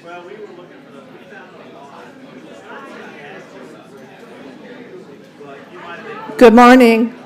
Well, we were looking for the, we found a lot. But you might have been. Good morning.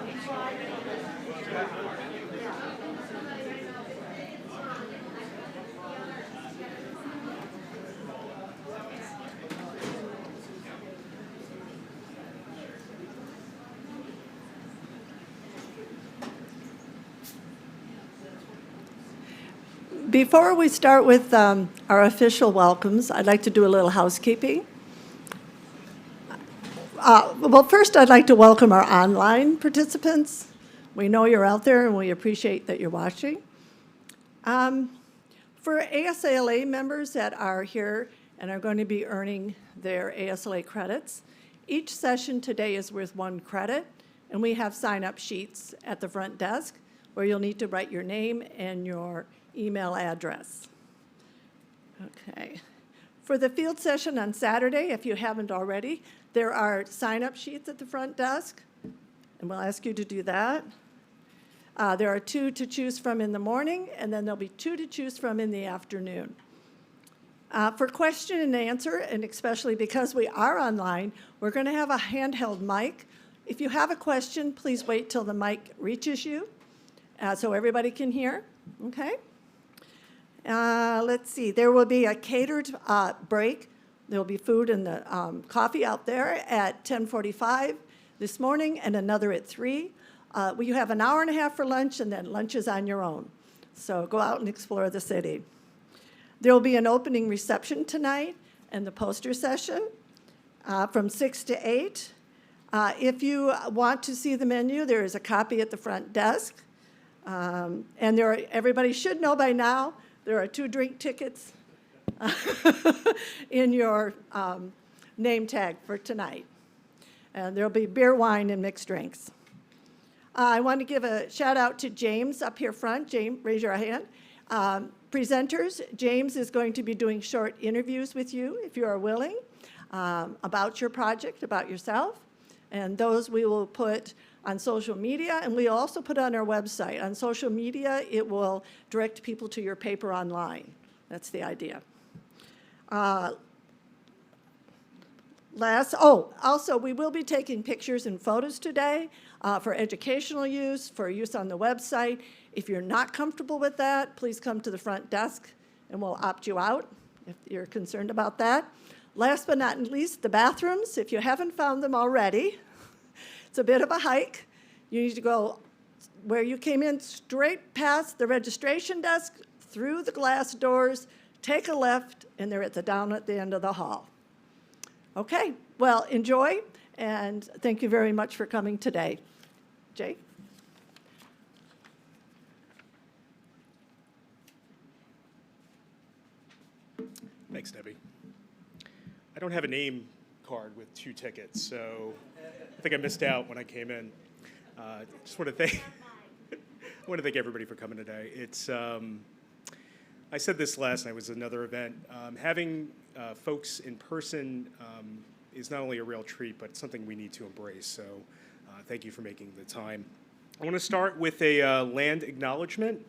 Before we start with our official welcomes, I'd like to do a little housekeeping. Well, first, I'd like to welcome our online participants. We know you're out there, and we appreciate that you're watching. For ASALA members that are here and are going to be earning their ASALA credits, each session today is worth 1 credit, and we have sign-up sheets at the front desk where you'll need to write your name and your email address. Okay. For the field session on Saturday, if you haven't already, there are sign-up sheets at the front desk, and we'll ask you to do that. There are 2 to choose from in the morning, and then there'll be 2 to choose from in the afternoon. For question and answer, and especially because we are online, we're going to have a handheld mic. If you have a question, please wait till the mic reaches you so everybody can hear, okay? Let's see, there will be a catered break. There will be food and the coffee out there at 10:45 this morning and another at 3. You have an hour and a half for lunch, and then lunch is on your own. So go out and explore the city. There will be an opening reception tonight and the poster session from 6 to 8. If you want to see the menu, there is a copy at the front desk. And everybody should know by now, there are 2 drink tickets in your name tag for tonight. And there'll be beer, wine, and mixed drinks. I want to give a shout out to James up here front. James, raise your hand. Presenters, James is going to be doing short interviews with you, if you are willing, about your project, about yourself. And those we will put on social media, and we also put on our website. On social media, it will direct people to your paper online. That's the idea. Also, we will be taking pictures and photos today for educational use, for use on the website. If you're not comfortable with that, please come to the front desk, and we'll opt you out if you're concerned about that. Last but not least, the bathrooms, if you haven't found them already. It's a bit of a hike. You need to go where you came in, straight past the registration desk, through the glass doors, take a left, and they're down at the end of the hall. Okay, well, enjoy, and thank you very much for coming today. Jay? Thanks, Debbie. I don't have a name card with 2 tickets, so I think I missed out when I came in. Just want to thank everybody for coming today. It's I said this last night, was another event. Having folks in person is not only a real treat, but something we need to embrace. So thank you for making the time. I want to start with a land acknowledgement.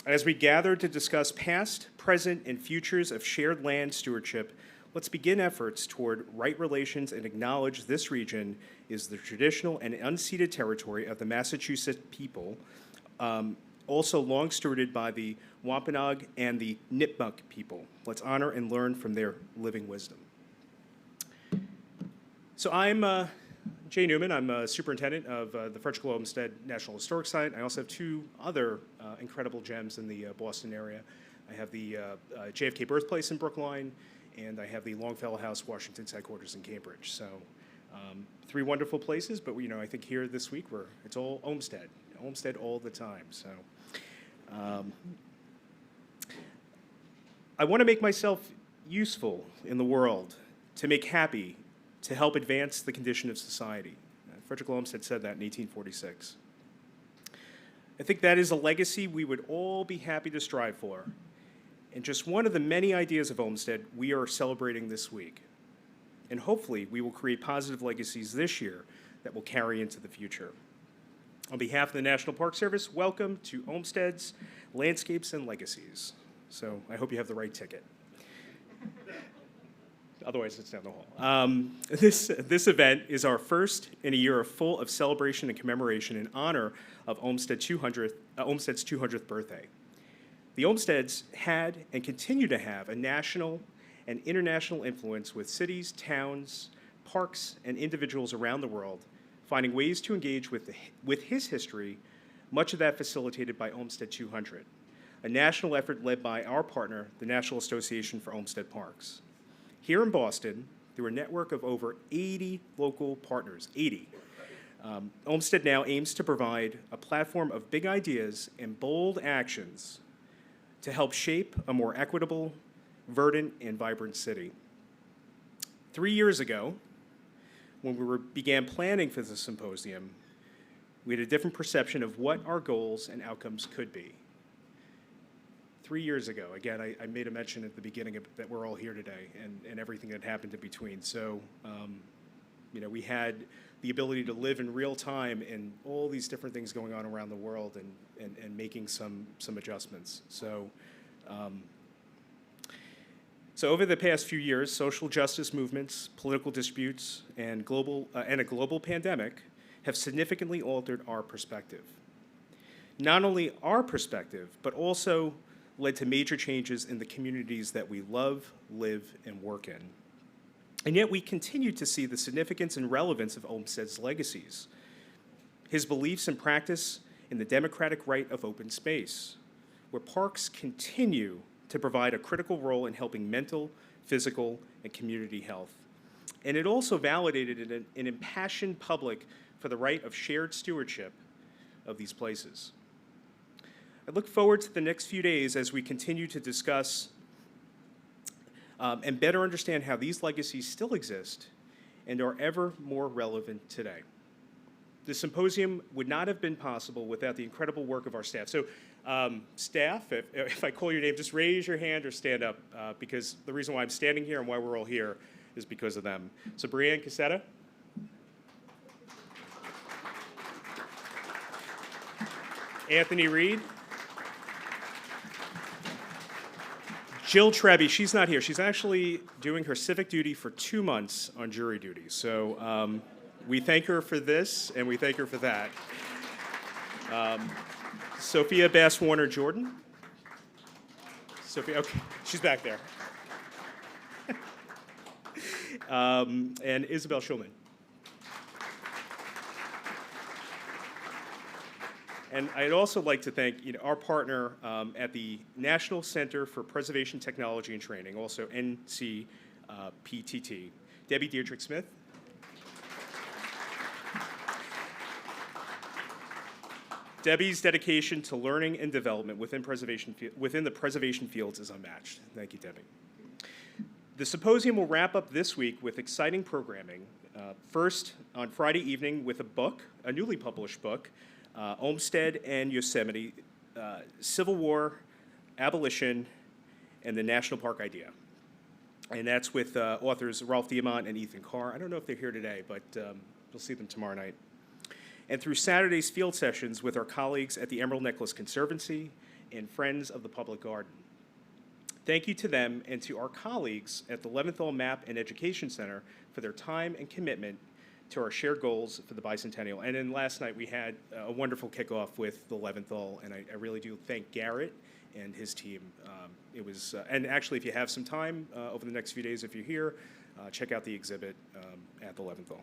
As we gather to discuss past, present, and futures of shared land stewardship, let's begin efforts toward right relations and acknowledge this region is the traditional and unceded territory of the Massachusetts people, also long stewarded by the Wampanoag and the Nipmuc people. Let's honor and learn from their living wisdom. So I'm Jay Newman. I'm a superintendent of the Frederick Olmsted National Historic Site. I also have 2 other incredible gems in the Boston area. I have the JFK Birthplace in Brookline, and I have the Longfellow House, Washington's headquarters in Cambridge. So 3 wonderful places, but I think here this week it's all Olmsted all the time. So I want to make myself useful in the world, to make happy, to help advance the condition of society. Frederick Olmsted said that in 1846. I think that is a legacy we would all be happy to strive for, and just one of the many ideas of Olmsted we are celebrating this week. And hopefully we will create positive legacies this year that will carry into the future. On behalf of the National Park Service, welcome to Olmsted's Landscapes and Legacies. So I hope you have the right ticket. Otherwise, it's down the hall. This event is our first in a year full of celebration and commemoration in honor of Olmsted's 200th birthday. The Olmsteds had and continue to have a national and international influence with cities, towns, parks, and individuals around the world, finding ways to engage with his history, much of that facilitated by Olmsted 200, a national effort led by our partner, the National Association for Olmsted Parks. Here in Boston, through a network of over 80 local partners, 80, Olmsted now aims to provide a platform of big ideas and bold actions to help shape a more equitable, verdant, and vibrant city. 3 years ago, when we began planning for the symposium, we had a different perception of what our goals and outcomes could be. 3 years ago, again, I made a mention at the beginning that we're all here today and everything that happened in between. So, we had the ability to live in real time and all these different things going on around the world and making some adjustments. So over the past few years, social justice movements, political disputes, and a global pandemic have significantly altered our perspective. Not only our perspective, but also led to major changes in the communities that we love, live, and work in. And yet we continue to see the significance and relevance of Olmsted's legacies, his beliefs and practice in the democratic right of open space, where parks continue to provide a critical role in helping mental, physical, and community health. And it also validated an impassioned public for the right of shared stewardship of these places. I look forward to the next few days as we continue to discuss and better understand how these legacies still exist and are ever more relevant today. The symposium would not have been possible without the incredible work of our staff. So staff, if I call your name, just raise your hand or stand up, because the reason why I'm standing here and why we're all here is because of them. So Brianne Cassetta. Anthony Reed. Jill Trebby, she's not here. She's actually doing her civic duty for 2 months on jury duty. So we thank her for this, and we thank her for that. Sophia Bass-Warner-Jordan. Sophia, okay, she's back there. And Isabel Schulman. And I'd also like to thank our partner at the National Center for Preservation Technology and Training, also NCPTT, Debbie Dietrich Smith. Debbie's dedication to learning and development within the preservation fields is unmatched. Thank you, Debbie. The symposium will wrap up this week with exciting programming. First, on Friday evening with a newly published book, Olmsted and Yosemite, Civil War, Abolition, and the National Park Idea. And that's with authors Ralph Diamant and Ethan Carr. I don't know if they're here today, but you'll see them tomorrow night. And through Saturday's field sessions with our colleagues at the Emerald Necklace Conservancy and Friends of the Public Garden. Thank you to them and to our colleagues at the Leventhal Map and Education Center for their time and commitment to our shared goals for the bicentennial. And then last night we had a wonderful kickoff with the Leventhal, and I really do thank Garrett and his team. It was, and actually if you have some time over the next few days, if you're here, check out the exhibit at the Leventhal.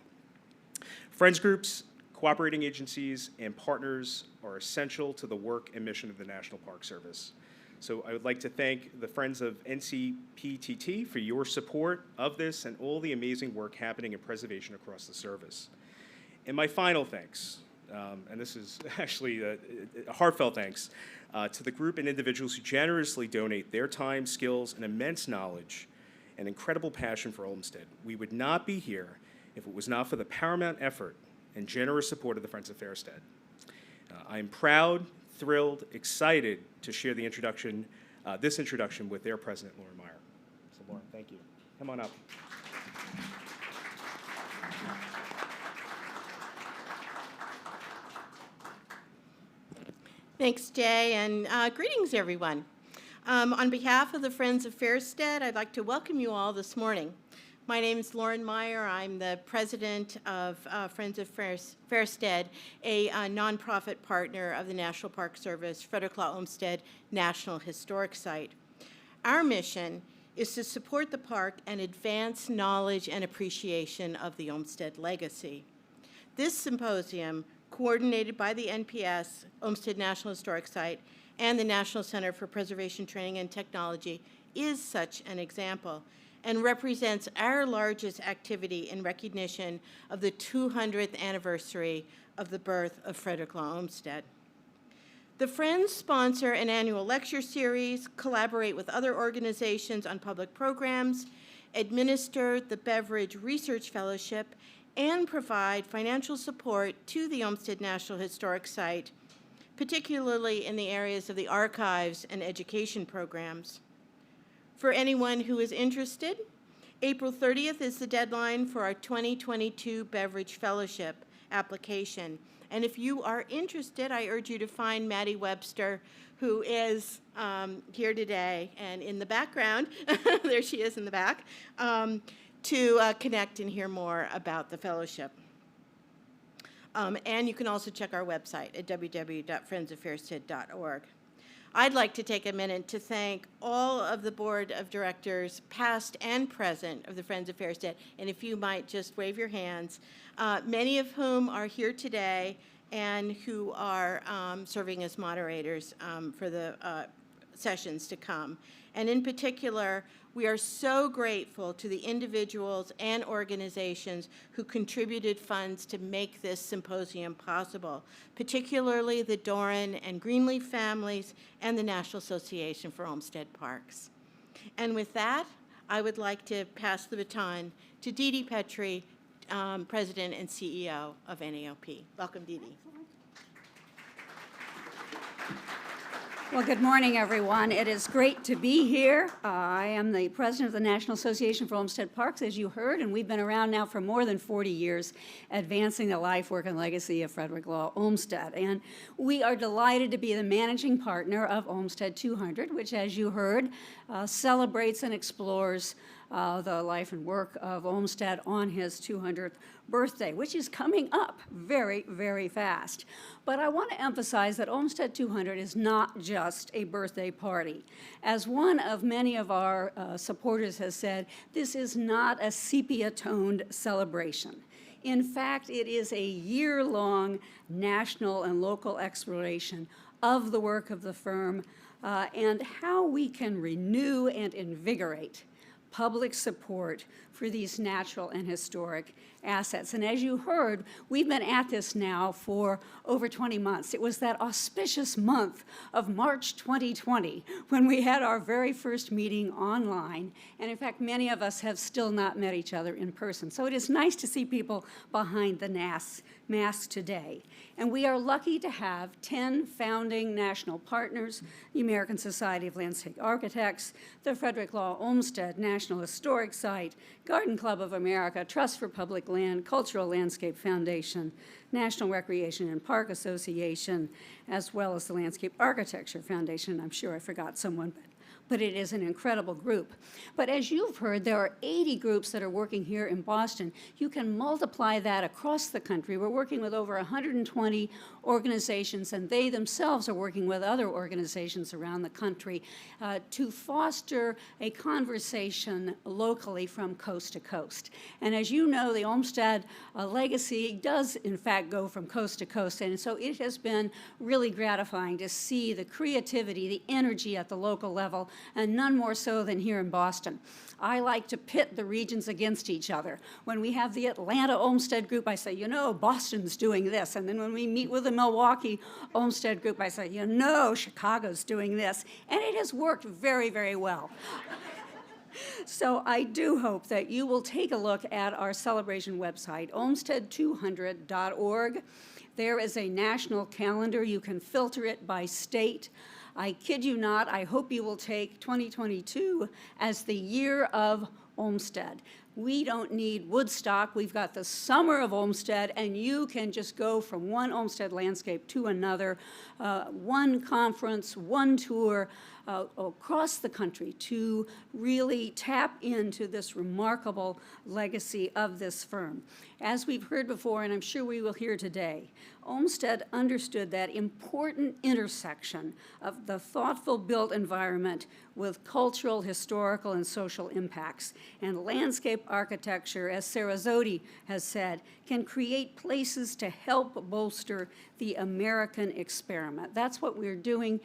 Friends groups, cooperating agencies, and partners are essential to the work and mission of the National Park Service. So I would like to thank the Friends of NCPTT for your support of this and all the amazing work happening in preservation across the service. And my final thanks, and this is actually a heartfelt thanks, to the group and individuals who generously donate their time, skills, and immense knowledge and incredible passion for Olmsted. We would not be here if it was not for the paramount effort and generous support of the Friends of Fairstead. I am proud, thrilled, excited to share the introduction, this introduction with their president, Lauren Meyer. So Lauren, thank you. Come on up. Thanks, Jay, and greetings, everyone. On behalf of the Friends of Fairstead, I'd like to welcome you all this morning. My name is Lauren Meyer. I'm the president of Friends of Fairstead, a nonprofit partner of the National Park Service, Frederick Law Olmsted National Historic Site. Our mission is to support the park and advance knowledge and appreciation of the Olmsted legacy. This symposium, coordinated by the NPS, Olmsted National Historic Site, and the National Center for Preservation Training and Technology, is such an example and represents our largest activity in recognition of the 200th anniversary of the birth of Frederick Law Olmsted. The Friends sponsor an annual lecture series, collaborate with other organizations on public programs, administer the Beveridge Research Fellowship, and provide financial support to the Olmsted National Historic Site, particularly in the areas of the archives and education programs. For anyone who is interested, April 30th is the deadline for our 2022 Beveridge Fellowship application. And if you are interested, I urge you to find Maddie Webster, who is here today and in the background, there she is in the back, to connect and hear more about the fellowship. And you can also check our website at www.friendsoffairstead.org. I'd like to take a minute to thank all of the board of directors, past and present, of the Friends of Fairstead, and if you might just wave your hands, many of whom are here today and who are serving as moderators for the sessions to come. And in particular, we are so grateful to the individuals and organizations who contributed funds to make this symposium possible, particularly the Doran and Greenleaf families and the National Association for Olmsted Parks. And with that, I would like to pass the baton to Dee Dee Petrie, President and CEO of NAOP. Welcome, Dee Dee. Well, good morning, everyone. It is great to be here. I am the president of the National Association for Olmsted Parks, as you heard, and we've been around now for more than 40 years, advancing the life, work, and legacy of Frederick Law Olmsted. And we are delighted to be the managing partner of Olmsted 200, which, as you heard, celebrates and explores the life and work of Olmsted on his 200th birthday, which is coming up very, very fast. But I want to emphasize that Olmsted 200 is not just a birthday party. As one of many of our supporters has said, this is not a sepia-toned celebration. In fact, it is a year-long national and local exploration of the work of the firm and how we can renew and invigorate public support for these natural and historic assets. And as you heard, we've been at this now for over 20 months. It was that auspicious month of March 2020 when we had our very first meeting online. And in fact, many of us have still not met each other in person. So it is nice to see people behind the mask today. And we are lucky to have 10 founding national partners: the American Society of Landscape Architects, the Frederick Law Olmsted National Historic Site, Garden Club of America, Trust for Public Land, Cultural Landscape Foundation, National Recreation and Park Association, as well as the Landscape Architecture Foundation. I'm sure I forgot someone, but it is an incredible group. But as you've heard, there are 80 groups that are working here in Boston. You can multiply that across the country. We're working with over 120 organizations, and they themselves are working with other organizations around the country to foster a conversation locally from coast to coast. And as you know, the Olmsted legacy does, in fact, go from coast to coast. And so it has been really gratifying to see the creativity, the energy at the local level, and none more so than here in Boston. I like to pit the regions against each other. When we have the Atlanta Olmsted group, I say, you know, Boston's doing this. And then when we meet with the Milwaukee Olmsted group, I say, you know, Chicago's doing this. And it has worked very, very well. So I do hope that you will take a look at our celebration website, olmsted200.org. There is a national calendar. You can filter it by state. I kid you not, I hope you will take 2022 as the year of Olmsted. We don't need Woodstock. We've got the summer of Olmsted, and you can just go from one Olmsted landscape to another, one conference, one tour, across the country to really tap into this remarkable legacy of this firm. As we've heard before, and I'm sure we will hear today, Olmsted understood that important intersection of the thoughtful built environment with cultural, historical, and social impacts. And landscape architecture, as Sarah Zodi has said, can create places to help bolster the American experiment. That's what we're doing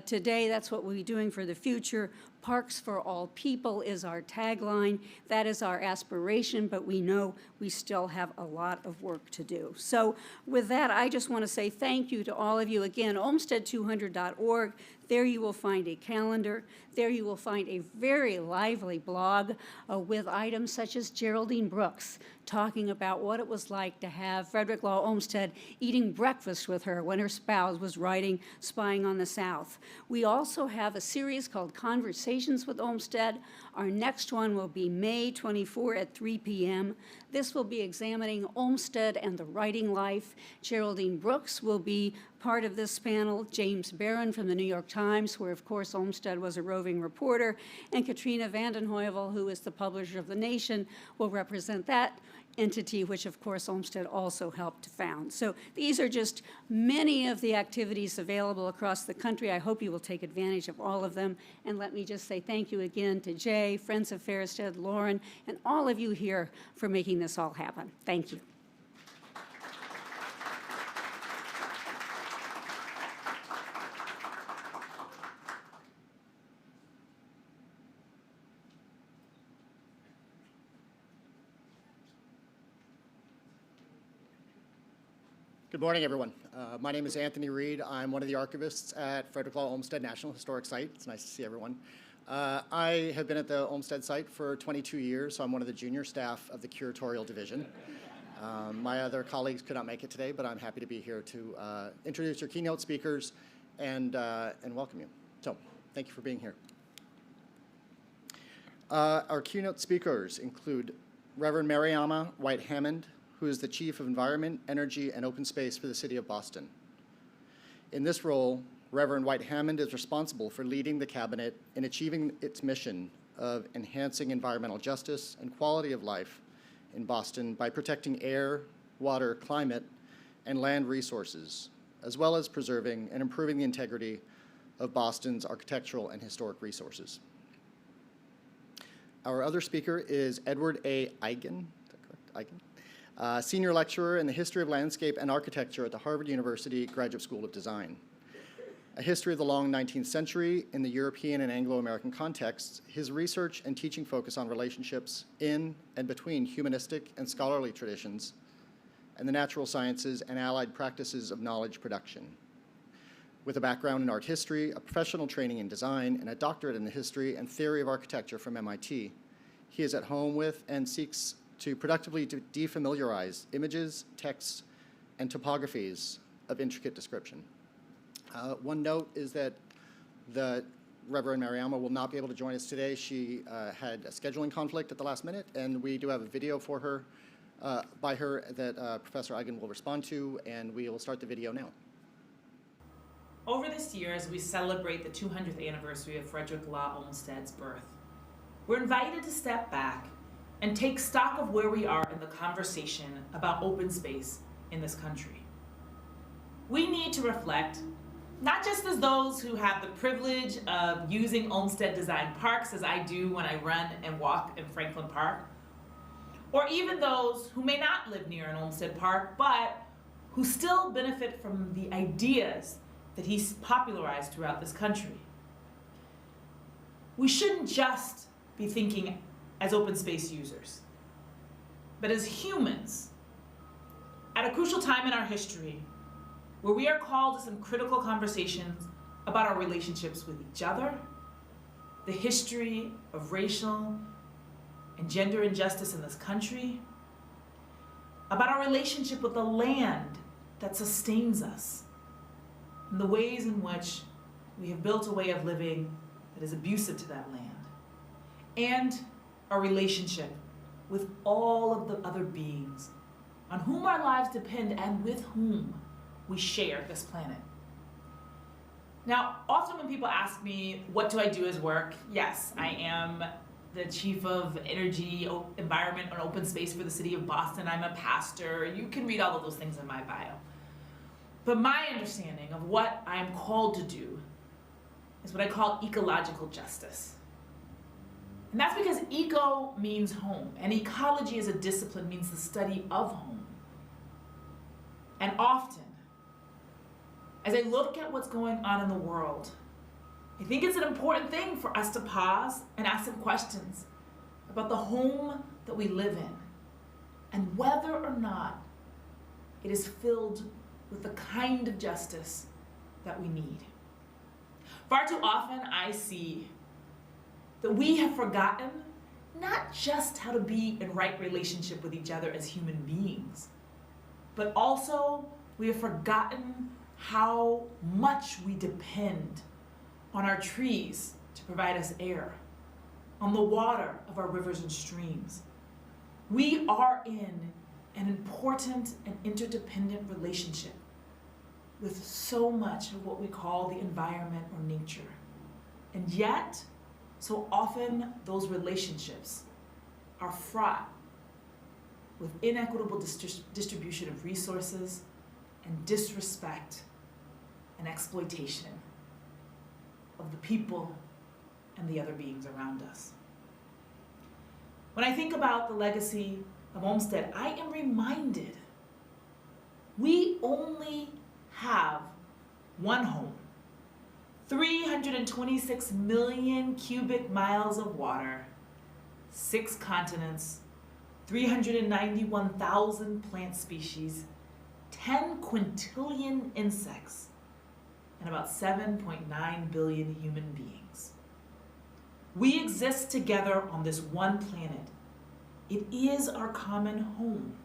today. That's what we'll be doing for the future. Parks for all people is our tagline. That is our aspiration, but we know we still have a lot of work to do. So with that, I just want to say thank you to all of you. Again, olmsted200.org. There you will find a calendar. There you will find a very lively blog with items such as Geraldine Brooks talking about what it was like to have Frederick Law Olmsted eating breakfast with her when her spouse was writing Spying on the South. We also have a series called Conversations with Olmsted. Our next one will be May 24 at 3 p.m. This will be examining Olmsted and the writing life. Geraldine Brooks will be part of this panel, James Barron from the New York Times, where, of course, Olmsted was a roving reporter, and Katrina vanden Heuvel, who is the publisher of The Nation, will represent that entity, which, of course, Olmsted also helped to found. So these are just many of the activities available across the country. I hope you will take advantage of all of them. And let me just say thank you again to Jay, Friends of Fairstead, Lauren, and all of you here for making this all happen. Thank you. Good morning, everyone. My name is Anthony Reed. I'm one of the archivists at Frederick Law Olmsted National Historic Site. It's nice to see everyone. I have been at the Olmsted site for 22 years, so I'm one of the junior staff of the curatorial division. My other colleagues could not make it today, but I'm happy to be here to introduce your keynote speakers and welcome you. So, thank you for being here. Our keynote speakers include Reverend Mariama White-Hammond, who is the Chief of Environment, Energy, and Open Space for the City of Boston. In this role, Reverend White-Hammond is responsible for leading the Cabinet in achieving its mission of enhancing environmental justice and quality of life in Boston by protecting air, water, climate, and land resources, as well as preserving and improving the integrity of Boston's architectural and historic resources. Our other speaker is Edward A. Eigen, is that correct? Eigen? Senior lecturer in the history of landscape and architecture at the Harvard University Graduate School of Design. A history of the long 19th century in the European and Anglo-American contexts, his research and teaching focus on relationships in and between humanistic and scholarly traditions and the natural sciences and allied practices of knowledge production. With a background in art history, a professional training in design, and a doctorate in the history and theory of architecture from MIT, he is at home with and seeks to productively defamiliarize images, texts, and topographies of intricate description. One note is that the Reverend Mariama will not be able to join us today. She had a scheduling conflict at the last minute, and we do have a video for her, by her that Professor Eigen will respond to, and we will start the video now. Over this year, as we celebrate the 200th anniversary of Frederick Law Olmsted's birth, we're invited to step back and take stock of where we are in the conversation about open space in this country. We need to reflect, not just as those who have the privilege of using Olmsted designed parks as I do when I run and walk in Franklin Park, or even those who may not live near an Olmsted park, but who still benefit from the ideas that he's popularized throughout this country. We shouldn't just be thinking as open space users, but as humans, at a crucial time in our history, where we are called to some critical conversations about our relationships with each other, the history of racial and gender injustice in this country, about our relationship with the land that sustains us, and the ways in which we have built a way of living that is abusive to that land, and our relationship with all of the other beings on whom our lives depend and with whom we share this planet. Now, often when people ask me, what do I do as work? Yes, I am the chief of energy, environment, and open space for the city of Boston. I'm a pastor. You can read all of those things in my bio. But my understanding of what I am called to do is what I call ecological justice. And that's because eco means home, and ecology as a discipline means the study of home. And often, as I look at what's going on in the world, I think it's an important thing for us to pause and ask some questions about the home that we live in and whether or not it is filled with the kind of justice that we need. Far too often I see that we have forgotten not just how to be in right relationship with each other as human beings, but also we have forgotten how much we depend on our trees to provide us air, on the water of our rivers and streams. We are in an important and interdependent relationship with so much of what we call the environment or nature. And yet, so often those relationships are fraught with inequitable distribution of resources and disrespect and exploitation of the people and the other beings around us. When I think about the legacy of Olmsted, I am reminded we only have one home, 326 million cubic miles of water, 6 continents, 391,000 plant species, 10 quintillion insects, and about 7.9 billion human beings. We exist together on this one planet. It is our common home.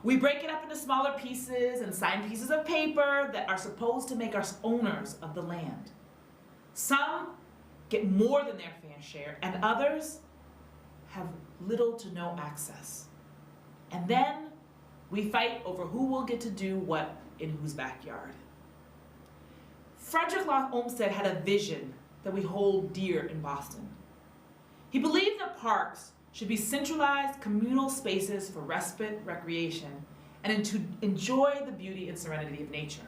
We break it up into smaller pieces and sign pieces of paper that are supposed to make us owners of the land. Some get more than their fair share, and others have little to no access. And then we fight over who will get to do what in whose backyard. Frederick Law Olmsted had a vision that we hold dear in Boston. He believed that parks should be centralized communal spaces for respite, recreation, and to enjoy the beauty and serenity of nature.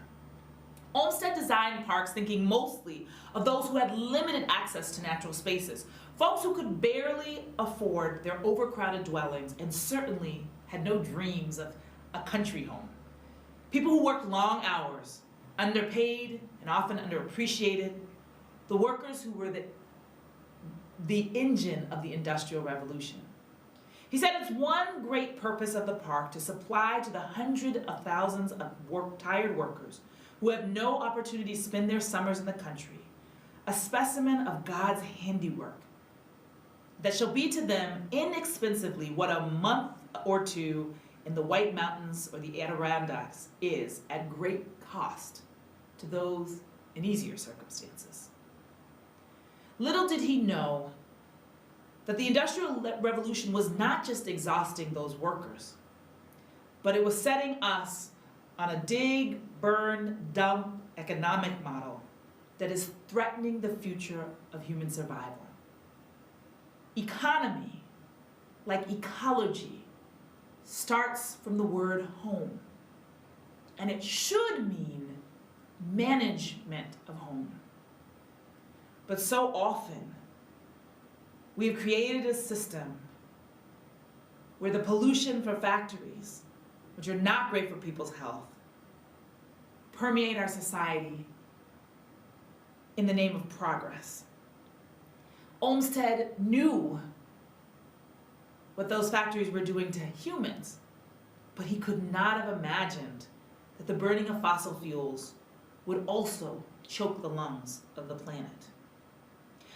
Olmsted designed parks thinking mostly of those who had limited access to natural spaces, folks who could barely afford their overcrowded dwellings and certainly had no dreams of a country home. People who worked long hours, underpaid and often underappreciated, the workers who were the engine of the Industrial Revolution. He said it's one great purpose of the park to supply to the hundreds of thousands of tired workers who have no opportunity to spend their summers in the country, a specimen of God's handiwork that shall be to them inexpensively what a month or two in the White Mountains or the Adirondacks is at great cost to those in easier circumstances. Little did he know that the Industrial Revolution was not just exhausting those workers, but it was setting us on a dig, burn, dump economic model that is threatening the future of human survival. Economy, like ecology, starts from the word home, and it should mean management of home. But so often, we have created a system where the pollution from factories, which are not great for people's health, permeate our society in the name of progress. Olmsted knew what those factories were doing to humans, but he could not have imagined that the burning of fossil fuels would also choke the lungs of the planet.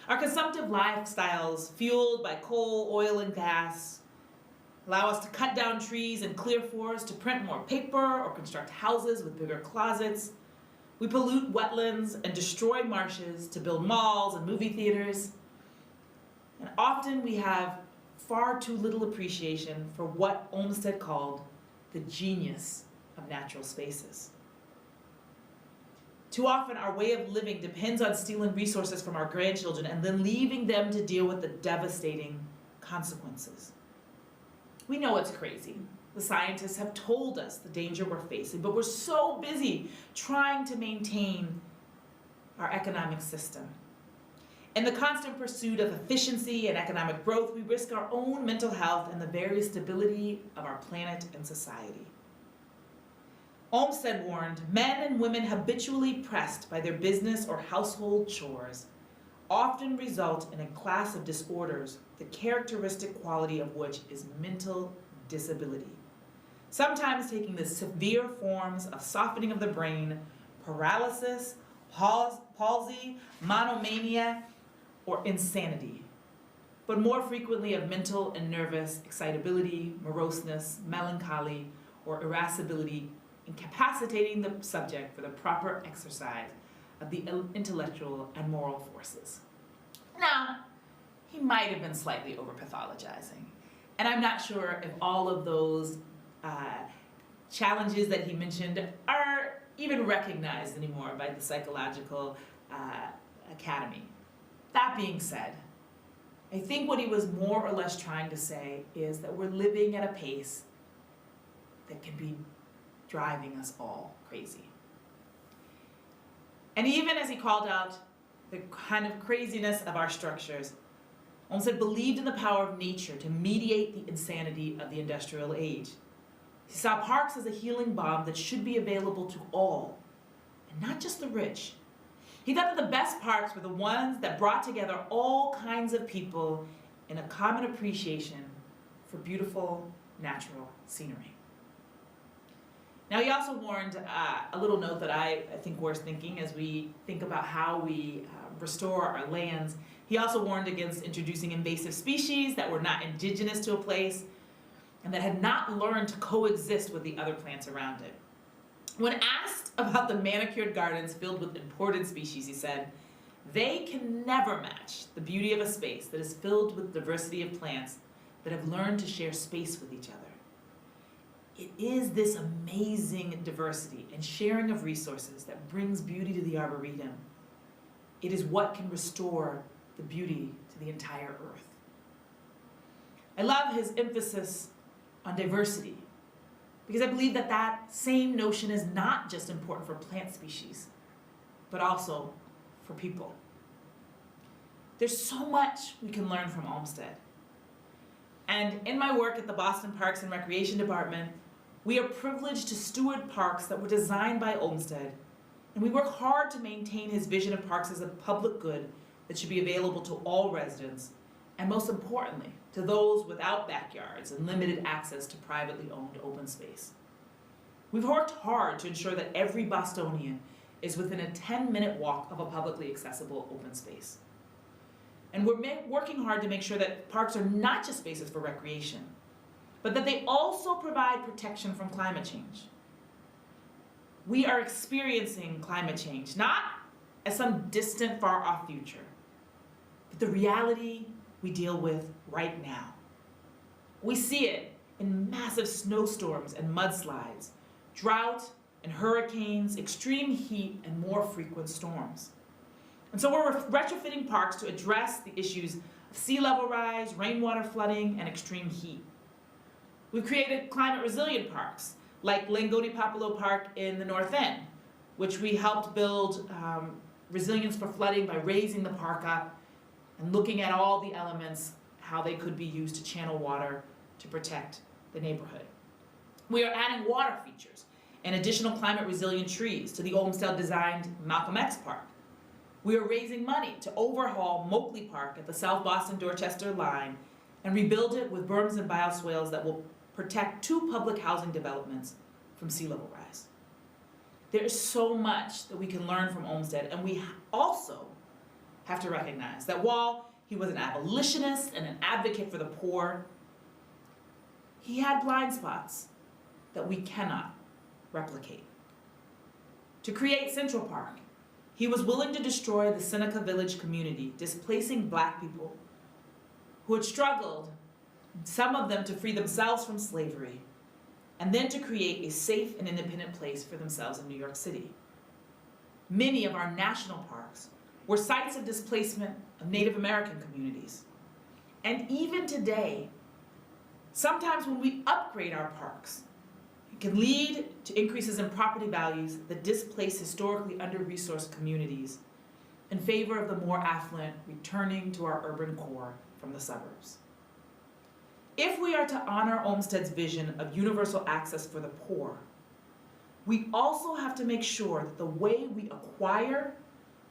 Our consumptive lifestyles, fueled by coal, oil, and gas, allow us to cut down trees and clear forests to print more paper or construct houses with bigger closets. We pollute wetlands and destroy marshes to build malls and movie theaters. And often we have far too little appreciation for what Olmsted called the genius of natural spaces. Too often, our way of living depends on stealing resources from our grandchildren and then leaving them to deal with the devastating consequences. We know it's crazy. The scientists have told us the danger we're facing, but we're so busy trying to maintain our economic system. In the constant pursuit of efficiency and economic growth, we risk our own mental health and the very stability of our planet and society. Olmsted warned, men and women habitually pressed by their business or household chores often result in a class of disorders, the characteristic quality of which is mental disability, sometimes taking the severe forms of softening of the brain, paralysis, palsy, monomania, or insanity, but more frequently of mental and nervous excitability, moroseness, melancholy, or irascibility, incapacitating the subject for the proper exercise of the intellectual and moral forces. Now, he might have been slightly over-pathologizing, and I'm not sure if all of those challenges that he mentioned are even recognized anymore by the Psychological Academy. That being said, I think what he was more or less trying to say is that we're living at a pace that can be driving us all crazy. And even as he called out the kind of craziness of our structures, Olmsted believed in the power of nature to mediate the insanity of the industrial age. He saw parks as a healing balm that should be available to all, and not just the rich. He thought that the best parks were the ones that brought together all kinds of people in a common appreciation for beautiful natural scenery. Now, he also warned a little note that I think worth thinking as we think about how we restore our lands. He also warned against introducing invasive species that were not indigenous to a place and that had not learned to coexist with the other plants around it. When asked about the manicured gardens filled with imported species, he said, "They can never match the beauty of a space that is filled with diversity of plants that have learned to share space with each other." It is this amazing diversity and sharing of resources that brings beauty to the Arboretum. It is what can restore the beauty to the entire earth. I love his emphasis on diversity because I believe that that same notion is not just important for plant species, but also for people. There's so much we can learn from Olmsted. And in my work at the Boston Parks and Recreation Department, we are privileged to steward parks that were designed by Olmsted, and we work hard to maintain his vision of parks as a public good that should be available to all residents, and most importantly, to those without backyards and limited access to privately owned open space. We've worked hard to ensure that every Bostonian is within a 10-minute walk of a publicly accessible open space. And we're working hard to make sure that parks are not just spaces for recreation, but that they also provide protection from climate change. We are experiencing climate change, not as some distant, far-off future, but the reality we deal with right now. We see it in massive snowstorms and mudslides, drought and hurricanes, extreme heat, and more frequent storms. And so we're retrofitting parks to address the issues of sea level rise, rainwater flooding, and extreme heat. We've created climate-resilient parks, like Langone Papalo Park in the North End, which we helped build resilience for flooding by raising the park up and looking at all the elements, how they could be used to channel water to protect the neighborhood. We are adding water features and additional climate-resilient trees to the Olmsted-designed Malcolm X Park. We are raising money to overhaul Moakley Park at the South Boston-Dorchester line and rebuild it with berms and bioswales that will protect 2 public housing developments from sea level rise. There is so much that we can learn from Olmsted, and we also have to recognize that while he was an abolitionist and an advocate for the poor, he had blind spots that we cannot replicate. To create Central Park, he was willing to destroy the Seneca Village community, displacing Black people who had struggled some of them to free themselves from slavery, and then to create a safe and independent place for themselves in New York City. Many of our national parks were sites of displacement of Native American communities. And even today, sometimes when we upgrade our parks, it can lead to increases in property values that displace historically under-resourced communities in favor of the more affluent returning to our urban core from the suburbs. If we are to honor Olmsted's vision of universal access for the poor, we also have to make sure that the way we acquire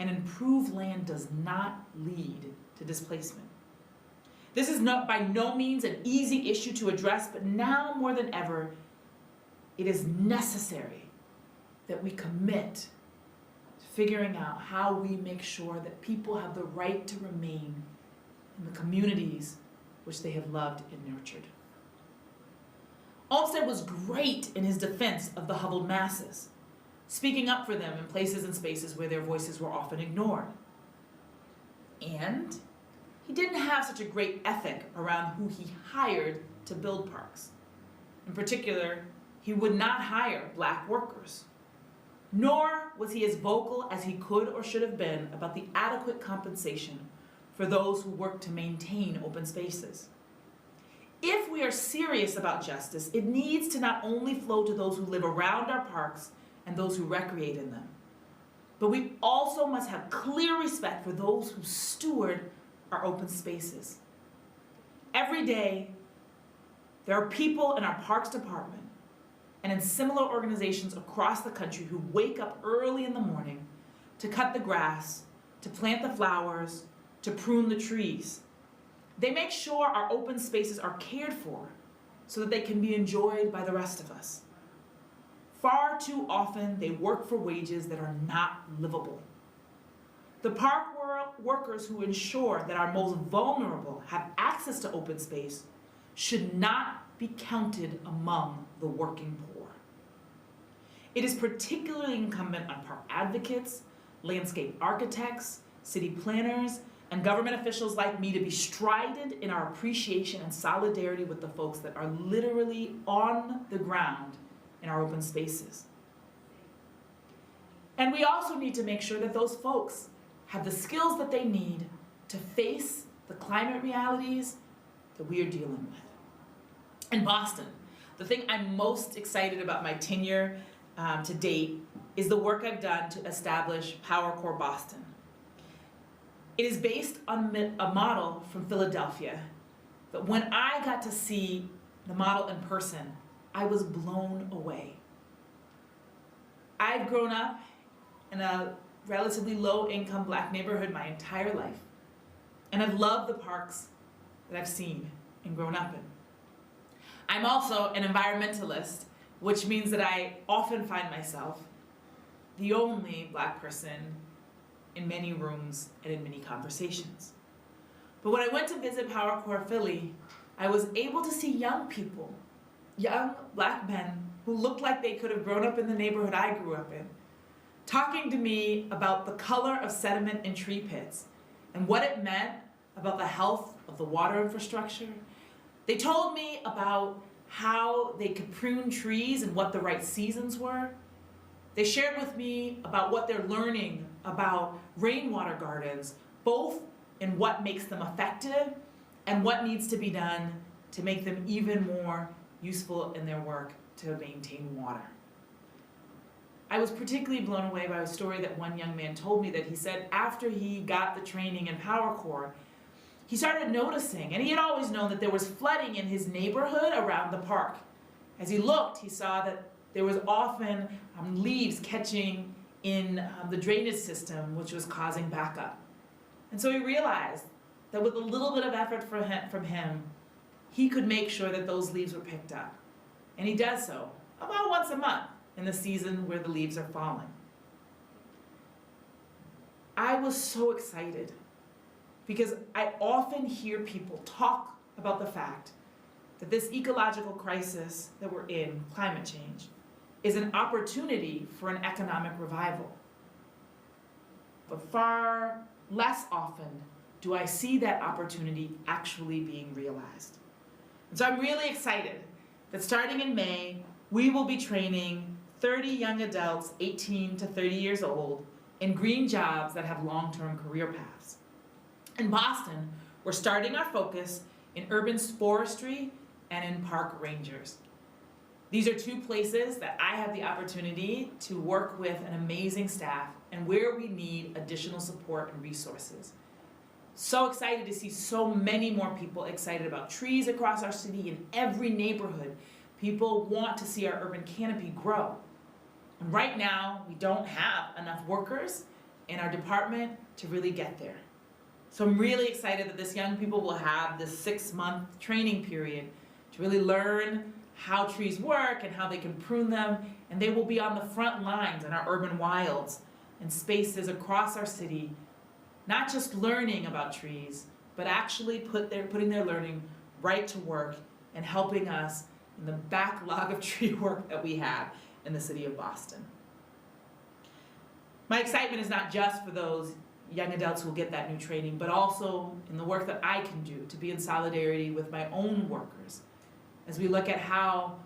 and improve land does not lead to displacement. This is by no means an easy issue to address, but now more than ever, it is necessary that we commit to figuring out how we make sure that people have the right to remain in the communities which they have loved and nurtured. Olmsted was great in his defense of the huddled masses, speaking up for them in places and spaces where their voices were often ignored. And he didn't have such a great ethic around who he hired to build parks. In particular, he would not hire Black workers, nor was he as vocal as he could or should have been about the adequate compensation for those who work to maintain open spaces. If we are serious about justice, it needs to not only flow to those who live around our parks and those who recreate in them, but we also must have clear respect for those who steward our open spaces. Every day, there are people in our Parks Department and in similar organizations across the country who wake up early in the morning to cut the grass, to plant the flowers, to prune the trees. They make sure our open spaces are cared for so that they can be enjoyed by the rest of us. Far too often, they work for wages that are not livable. The park workers who ensure that our most vulnerable have access to open space should not be counted among the working poor. It is particularly incumbent on park advocates, landscape architects, city planners, and government officials like me to be strident in our appreciation and solidarity with the folks that are literally on the ground in our open spaces. And we also need to make sure that those folks have the skills that they need to face the climate realities that we are dealing with. In Boston, the thing I'm most excited about my tenure to date is the work I've done to establish Power Core Boston. It is based on a model from Philadelphia, but when I got to see the model in person, I was blown away. I've grown up in a relatively low-income Black neighborhood my entire life, and I've loved the parks that I've seen and grown up in. I'm also an environmentalist, which means that I often find myself the only Black person in many rooms and in many conversations. But when I went to visit Power Core Philly, I was able to see young people, young Black men who looked like they could have grown up in the neighborhood I grew up in, talking to me about the color of sediment in tree pits and what it meant about the health of the water infrastructure. They told me about how they could prune trees and what the right seasons were. They shared with me about what they're learning about rainwater gardens, both in what makes them effective and what needs to be done to make them even more useful in their work to maintain water. I was particularly blown away by a story that one young man told me that he said after he got the training in Power Core, he started noticing, and he had always known that there was flooding in his neighborhood around the park. As he looked, he saw that there was often leaves catching in the drainage system, which was causing backup. And so he realized that with a little bit of effort from him, he could make sure that those leaves were picked up. And he does so about once a month in the season where the leaves are falling. I was so excited because I often hear people talk about the fact that this ecological crisis that we're in, climate change, is an opportunity for an economic revival. But far less often do I see that opportunity actually being realized. And so I'm really excited that starting in May, we will be training 30 young adults 18 to 30 years old in green jobs that have long-term career paths. In Boston, we're starting our focus in urban forestry and in park rangers. These are two places that I have the opportunity to work with an amazing staff and where we need additional support and resources. So excited to see so many more people excited about trees across our city in every neighborhood. People want to see our urban canopy grow. And right now, we don't have enough workers in our department to really get there. So I'm really excited that this young people will have this 6-month training period to really learn how trees work and how they can prune them, and they will be on the front lines in our urban wilds and spaces across our city, not just learning about trees, but actually putting their learning right to work and helping us in the backlog of tree work that we have in the city of Boston. My excitement is not just for those young adults who will get that new training, but also in the work that I can do to be in solidarity with my own workers as we look at how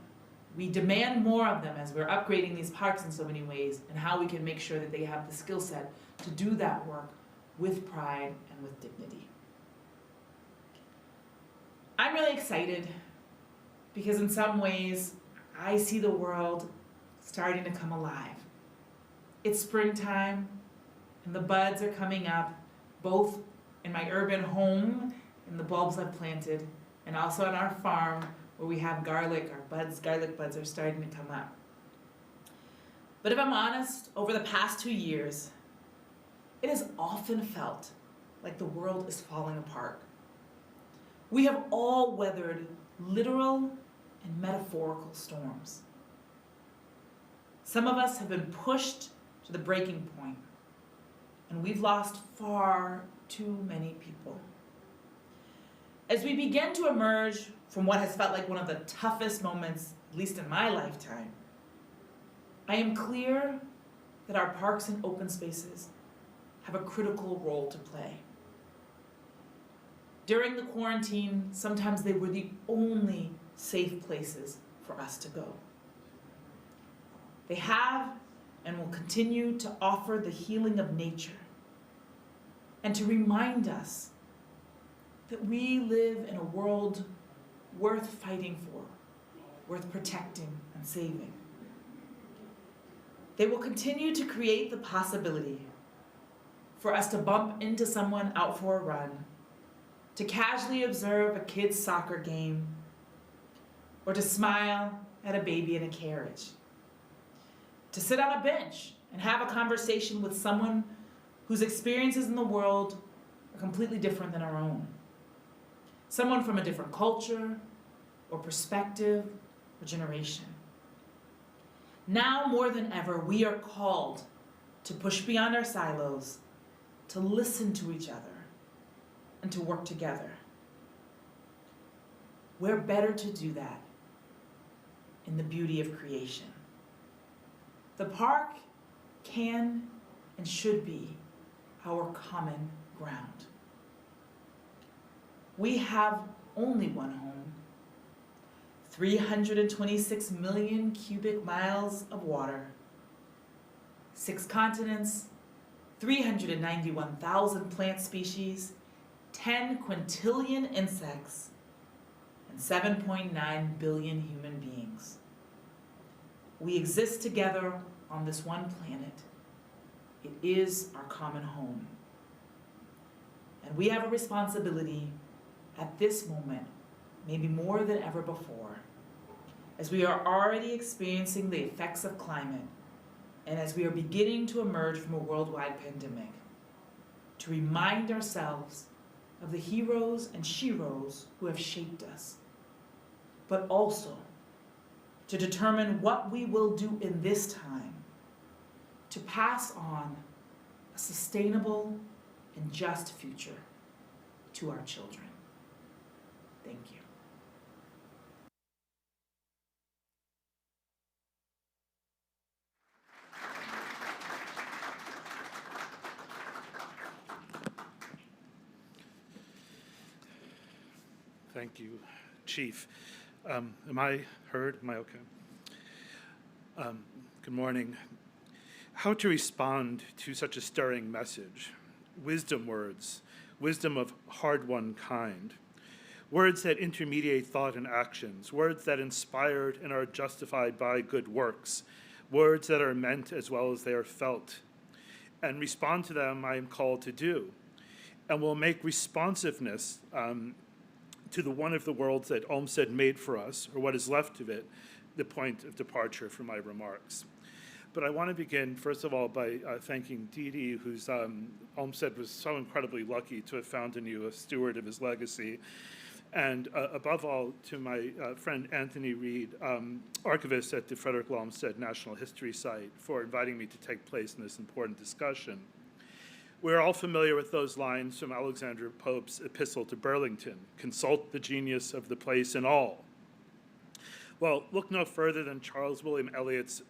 we demand more of them as we're upgrading these parks in so many ways, and how we can make sure that they have the skill set to do that work with pride and with dignity. I'm really excited because in some ways I see the world starting to come alive. It's springtime and the buds are coming up, both in my urban home and the bulbs I've planted, and also on our farm where we have garlic buds are starting to come up. But if I'm honest, over the past 2 years, it has often felt like the world is falling apart. We have all weathered literal and metaphorical storms. Some of us have been pushed to the breaking point, and we've lost far too many people. As we begin to emerge from what has felt like one of the toughest moments, at least in my lifetime, I am clear that our parks and open spaces have a critical role to play. During the quarantine, sometimes they were the only safe places for us to go. They have and will continue to offer the healing of nature and to remind us that we live in a world worth fighting for, worth protecting and saving. They will continue to create the possibility for us to bump into someone out for a run, to casually observe a kid's soccer game, or to smile at a baby in a carriage, to sit on a bench and have a conversation with someone whose experiences in the world are completely different than our own. Someone from a different culture or perspective or generation. Now more than ever, we are called to push beyond our silos, to listen to each other, and to work together. We're better to do that in the beauty of creation. The park can and should be our common ground. We have only one home, 326 million cubic miles of water, 6 continents, 391,000 plant species, 10 quintillion insects, and 7.9 billion human beings. We exist together on this one planet. It is our common home. And we have a responsibility at this moment, maybe more than ever before, as we are already experiencing the effects of climate and as we are beginning to emerge from a worldwide pandemic, to remind ourselves of the heroes and sheroes who have shaped us, but also to determine what we will do in this time to pass on a sustainable and just future to our children. Thank you. Thank you, Chief. Am I heard? Am I okay? Good morning. How to respond to such a stirring message? Wisdom words, wisdom of hard-won kind. Words that intermediate thought and actions, words that inspired and are justified by good works, words that are meant as well as they are felt. And respond to them I am called to do. And will make responsiveness to the one of the worlds that Olmsted made for us, or what is left of it, the point of departure for my remarks. But I want to begin, first of all, by thanking Dee Dee, who's Olmsted was so incredibly lucky to have found in you a steward of his legacy. And above all, to my friend Anthony Reed, archivist at the Frederick Law Olmsted National History Site, for inviting me to take place in this important discussion. We're all familiar with those lines from Alexander Pope's Epistle to Burlington, consult the genius of the place in all. Well, look no further than Charles William Eliot's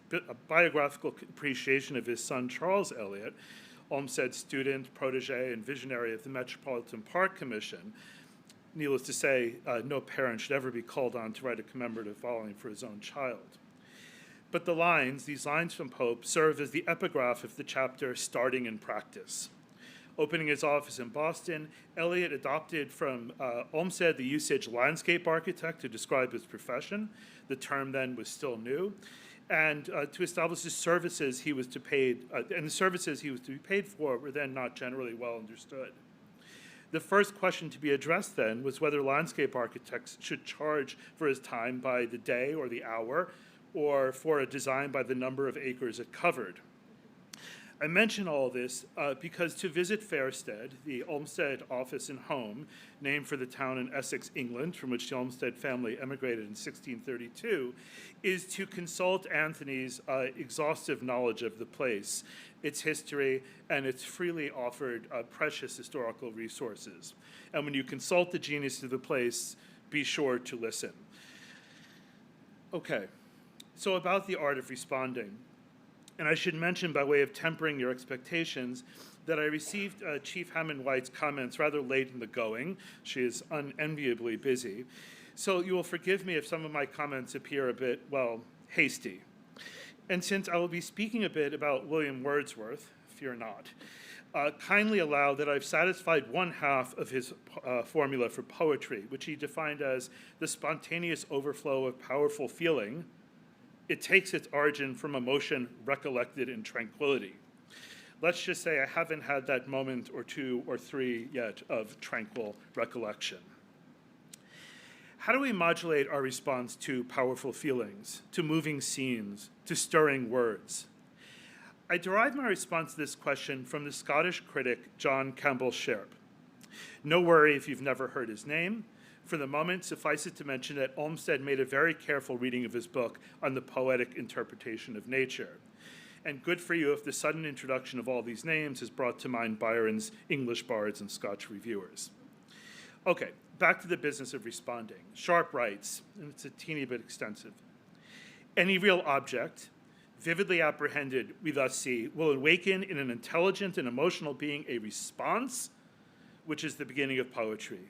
biographical appreciation of his son, Charles Eliot, Olmsted's student, protege, and visionary of the Metropolitan Park Commission. Needless to say, no parent should ever be called on to write a commemorative volume for his own child. But these lines from Pope, serve as the epigraph of the chapter Starting in Practice. Opening his office in Boston, Eliot adopted from Olmsted the usage landscape architect to describe his profession. The term then was still new. And to establish the services he was to pay, and the services he was to be paid for were then not generally well understood. The first question to be addressed then was whether landscape architects should charge for his time by the day or the hour, or for a design by the number of acres it covered. I mention all this because to visit Fairstead, the Olmsted office and home, named for the town in Essex, England, from which the Olmsted family emigrated in 1632, is to consult Anthony's exhaustive knowledge of the place, its history, and its freely offered precious historical resources. And when you consult the genius of the place, be sure to listen. Okay, so about the art of responding. And I should mention, by way of tempering your expectations, that I received Chief Hammond White's comments rather late in the going. She is unenviably busy. So you will forgive me if some of my comments appear a bit, well, hasty. And since I will be speaking a bit about William Wordsworth, fear not, kindly allow that I've satisfied one half of his formula for poetry, which he defined as the spontaneous overflow of powerful feeling. It takes its origin from emotion recollected in tranquility. Let's just say I haven't had that moment or two or three yet of tranquil recollection. How do we modulate our response to powerful feelings, to moving scenes, to stirring words? I derive my response to this question from the Scottish critic John Campbell Shairp. No worry if you've never heard his name. For the moment, suffice it to mention that Olmsted made a very careful reading of his book on the poetic interpretation of nature. And good for you if the sudden introduction of all these names has brought to mind Byron's English bards and Scotch reviewers. Okay, back to the business of responding. Sharp writes, and it's a teeny bit extensive. Any real object, vividly apprehended, we thus see, will awaken in an intelligent and emotional being a response, which is the beginning of poetry.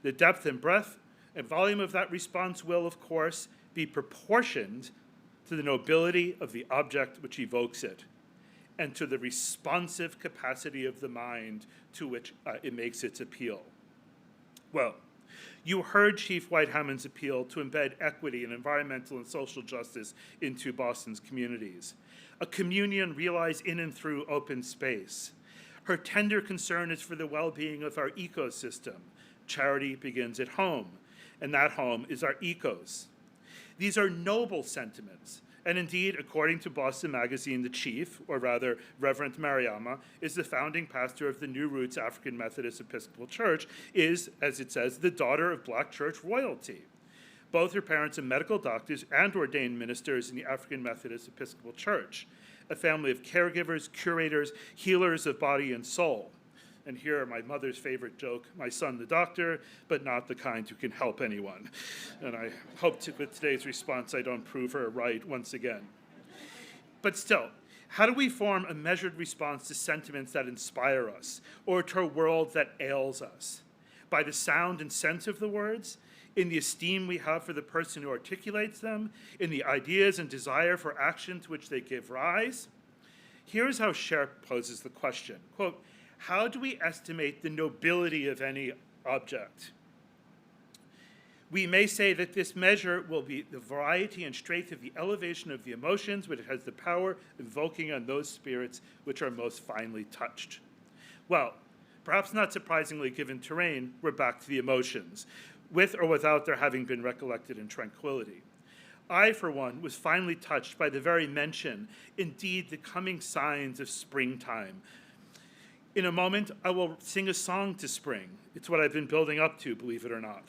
The depth and breadth and volume of that response will, of course, be proportioned to the nobility of the object which evokes it, and to the responsive capacity of the mind to which it makes its appeal. Well, you heard Chief White-Hammond's appeal to embed equity and environmental and social justice into Boston's communities, a communion realized in and through open space. Her tender concern is for the well-being of our ecosystem. Charity begins at home, and that home is our ecos. These are noble sentiments, and indeed, according to Boston Magazine, the chief, or rather Reverend Mariama, is the founding pastor of the New Roots African Methodist Episcopal Church, is, as it says, the daughter of black church royalty. Both her parents are medical doctors and ordained ministers in the African Methodist Episcopal Church, a family of caregivers, curators, healers of body and soul. And here, my mother's favorite joke, my son the doctor, but not the kind who can help anyone. And I hope with today's response I don't prove her right once again. But still, how do we form a measured response to sentiments that inspire us, or to a world that ails us? by the sound and sense of the words, in the esteem we have for the person who articulates them, in the ideas and desire for action to which they give rise? Here's how Sharp poses the question, quote, how do we estimate the nobility of any object? We may say that this measure will be the variety and strength of the elevation of the emotions, which it has the power of invoking on those spirits which are most finely touched. Well, perhaps not surprisingly given terrain, we're back to the emotions, with or without their having been recollected in tranquility. I, for one, was finely touched by the very mention, indeed the coming signs of springtime. In a moment, I will sing a song to spring. It's what I've been building up to, believe it or not.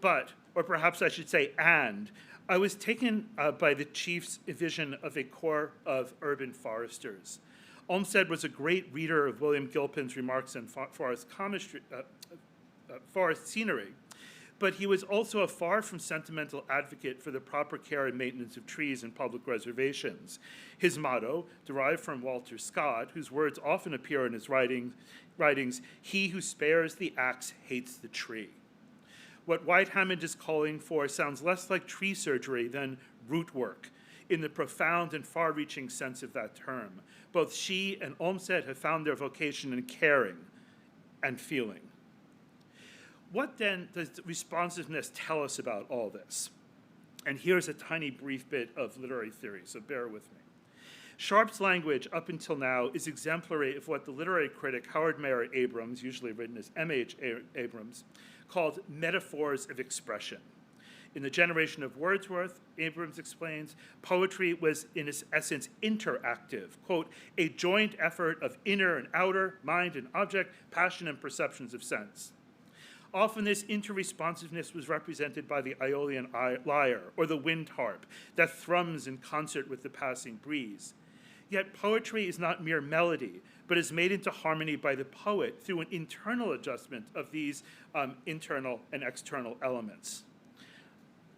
But, or perhaps I should say and, I was taken by the chief's vision of a corps of urban foresters. Olmsted was a great reader of William Gilpin's remarks on forest scenery, but he was also a far from sentimental advocate for the proper care and maintenance of trees and public reservations. His motto, derived from Walter Scott, whose words often appear in his writings, "He who spares the axe hates the tree." What White-Hammond is calling for sounds less like tree surgery than root work, in the profound and far-reaching sense of that term. Both she and Olmsted have found their vocation in caring and feeling. What then does responsiveness tell us about all this? And here's a tiny brief bit of literary theory, so bear with me. Sharp's language up until now is exemplary of what the literary critic Howard Mayer Abrams, usually written as M.H. Abrams, called metaphors of expression. In The Generation of Wordsworth, Abrams explains, poetry was in its essence interactive, quote, a joint effort of inner and outer, mind and object, passion and perceptions of sense. Often this interresponsiveness was represented by the Aeolian lyre or the wind harp that thrums in concert with the passing breeze. Yet poetry is not mere melody, but is made into harmony by the poet through an internal adjustment of these internal and external elements.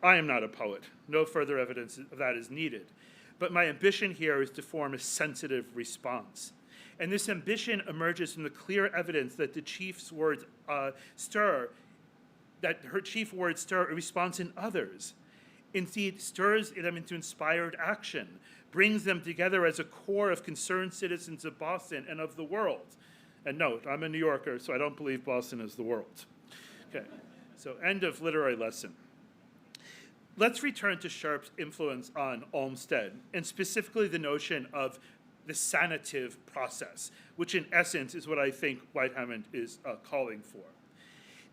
I am not a poet. No further evidence of that is needed. But my ambition here is to form a sensitive response. And this ambition emerges from the clear evidence that the chief's words that her chief words stir a response in others. Indeed, stirs them into inspired action, brings them together as a core of concerned citizens of Boston and of the world. And note, I'm a New Yorker, so I don't believe Boston is the world. Okay, so end of literary lesson. Let's return to Sharp's influence on Olmsted, and specifically the notion of the sanative process, which in essence is what I think White-Hammond is calling for.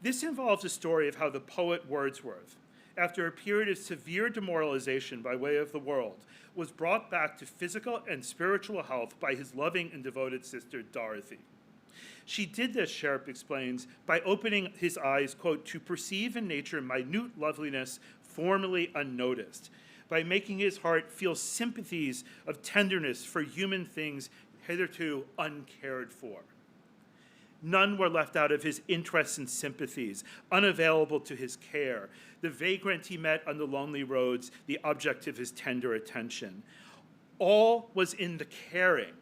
This involves a story of how the poet Wordsworth, after a period of severe demoralization by way of the world, was brought back to physical and spiritual health by his loving and devoted sister Dorothy. She did this, Sharp explains, by opening his eyes, quote, to perceive in nature minute loveliness formerly unnoticed, by making his heart feel sympathies of tenderness for human things hitherto uncared for. None were left out of his interests and sympathies, unavailable to his care. The vagrant he met on the lonely roads, the object of his tender attention. All was in the caring.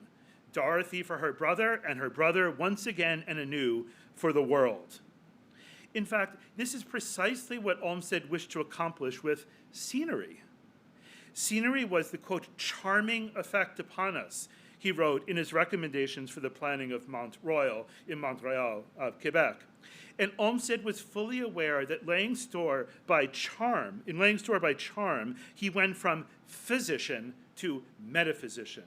Dorothy for her brother, and her brother once again and anew for the world. In fact, this is precisely what Olmsted wished to accomplish with scenery. Scenery was the, quote, charming effect upon us, he wrote in his recommendations for the planning of Mont Royal in Montreal, Quebec. And Olmsted was fully aware that in laying store by charm, he went from physician to metaphysician,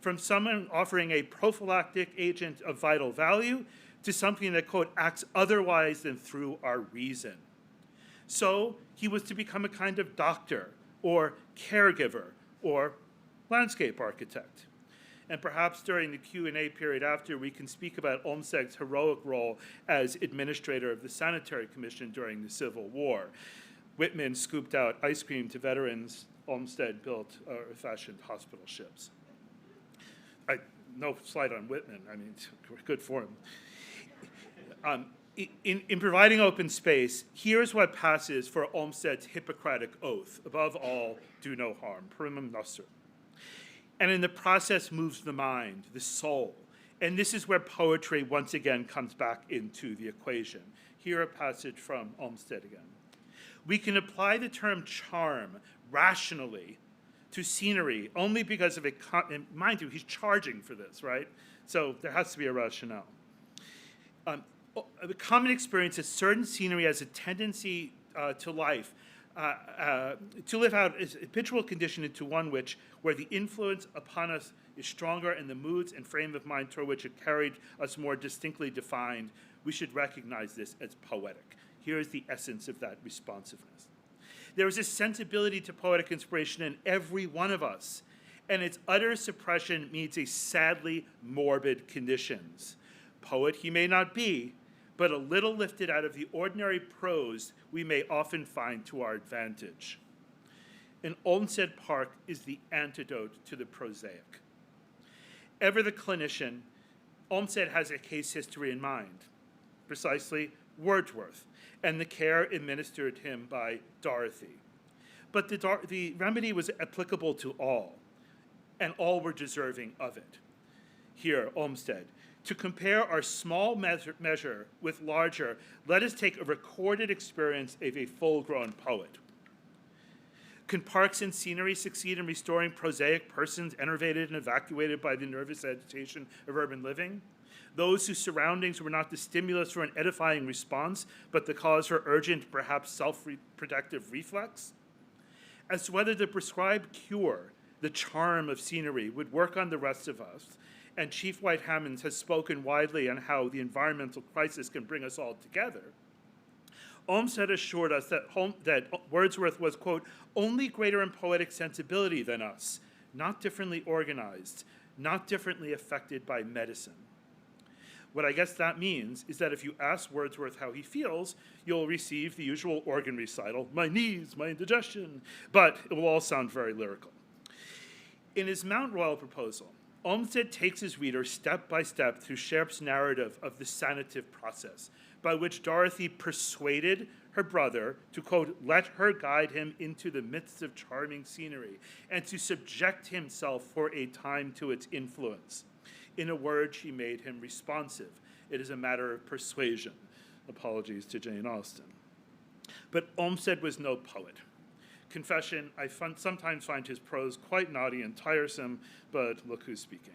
from someone offering a prophylactic agent of vital value to something that, quote, acts otherwise than through our reason. So he was to become a kind of doctor or caregiver or landscape architect. And perhaps during the Q&A period after, we can speak about Olmsted's heroic role as administrator of the Sanitary Commission during the Civil War. Whitman scooped out ice cream to veterans. Olmsted built or fashioned hospital ships. No slight on Whitman. I mean, good for him. In providing open space, here's what passes for Olmsted's Hippocratic oath. Above all, do no harm. Primum nocere. And in the process moves the mind, the soul. And this is where poetry once again comes back into the equation. Here a passage from Olmsted again. We can apply the term charm rationally to scenery only because of and mind you, he's charging for this, right? So there has to be a rationale. The common experience is certain scenery has a tendency to live out its habitual condition into one where the influence upon us is stronger and the moods and frame of mind toward which it carried us more distinctly defined. We should recognize this as poetic. Here is the essence of that responsiveness. There is a sensibility to poetic inspiration in every one of us, and its utter suppression means a sadly morbid conditions. Poet he may not be, but a little lifted out of the ordinary prose we may often find to our advantage. And Olmsted Park is the antidote to the prosaic. Ever the clinician, Olmsted has a case history in mind, precisely Wordsworth, and the care administered him by Dorothy. But the remedy was applicable to all, and all were deserving of it. Here, Olmsted, to compare our small measure with larger, let us take a recorded experience of a full-grown poet. Can parks and scenery succeed in restoring prosaic persons enervated and evacuated by the nervous agitation of urban living? Those whose surroundings were not the stimulus for an edifying response, but the cause for urgent, perhaps self-protective reflex? As to whether the prescribed cure, the charm of scenery, would work on the rest of us, and Chief White-Hammond has spoken widely on how the environmental crisis can bring us all together, Olmsted assured us that Wordsworth was, quote, only greater in poetic sensibility than us, not differently organized, not differently affected by medicine. What I guess that means is that if you ask Wordsworth how he feels, you'll receive the usual organ recital, my knees, my indigestion, but it will all sound very lyrical. In his Mount Royal proposal, Olmsted takes his reader step by step through Sharp's narrative of the sanative process, by which Dorothy persuaded her brother to, quote, let her guide him into the midst of charming scenery, and to subject himself for a time to its influence. In a word, she made him responsive. It is a matter of persuasion. Apologies to Jane Austen. But Olmsted was no poet. Confession, I sometimes find his prose quite naughty and tiresome, but look who's speaking.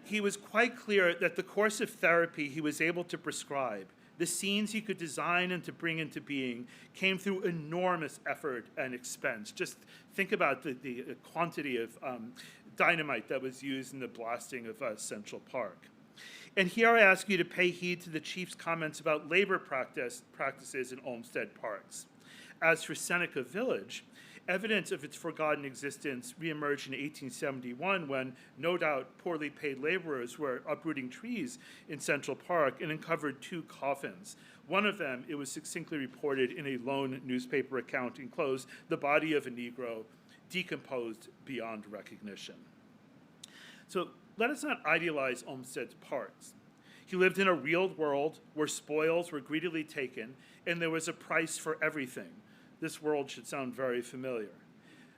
He was quite clear that the course of therapy he was able to prescribe, the scenes he could design and to bring into being, came through enormous effort and expense. Just think about the quantity of dynamite that was used in the blasting of Central Park. And here I ask you to pay heed to the chief's comments about labor practices in Olmsted parks. As for Seneca Village, evidence of its forgotten existence reemerged in 1871 when, no doubt, poorly paid laborers were uprooting trees in Central Park and uncovered 2 coffins. One of them, it was succinctly reported in a lone newspaper account, enclosed the body of a Negro, decomposed beyond recognition. So let us not idealize Olmsted's parks. He lived in a real world where spoils were greedily taken and there was a price for everything. This world should sound very familiar.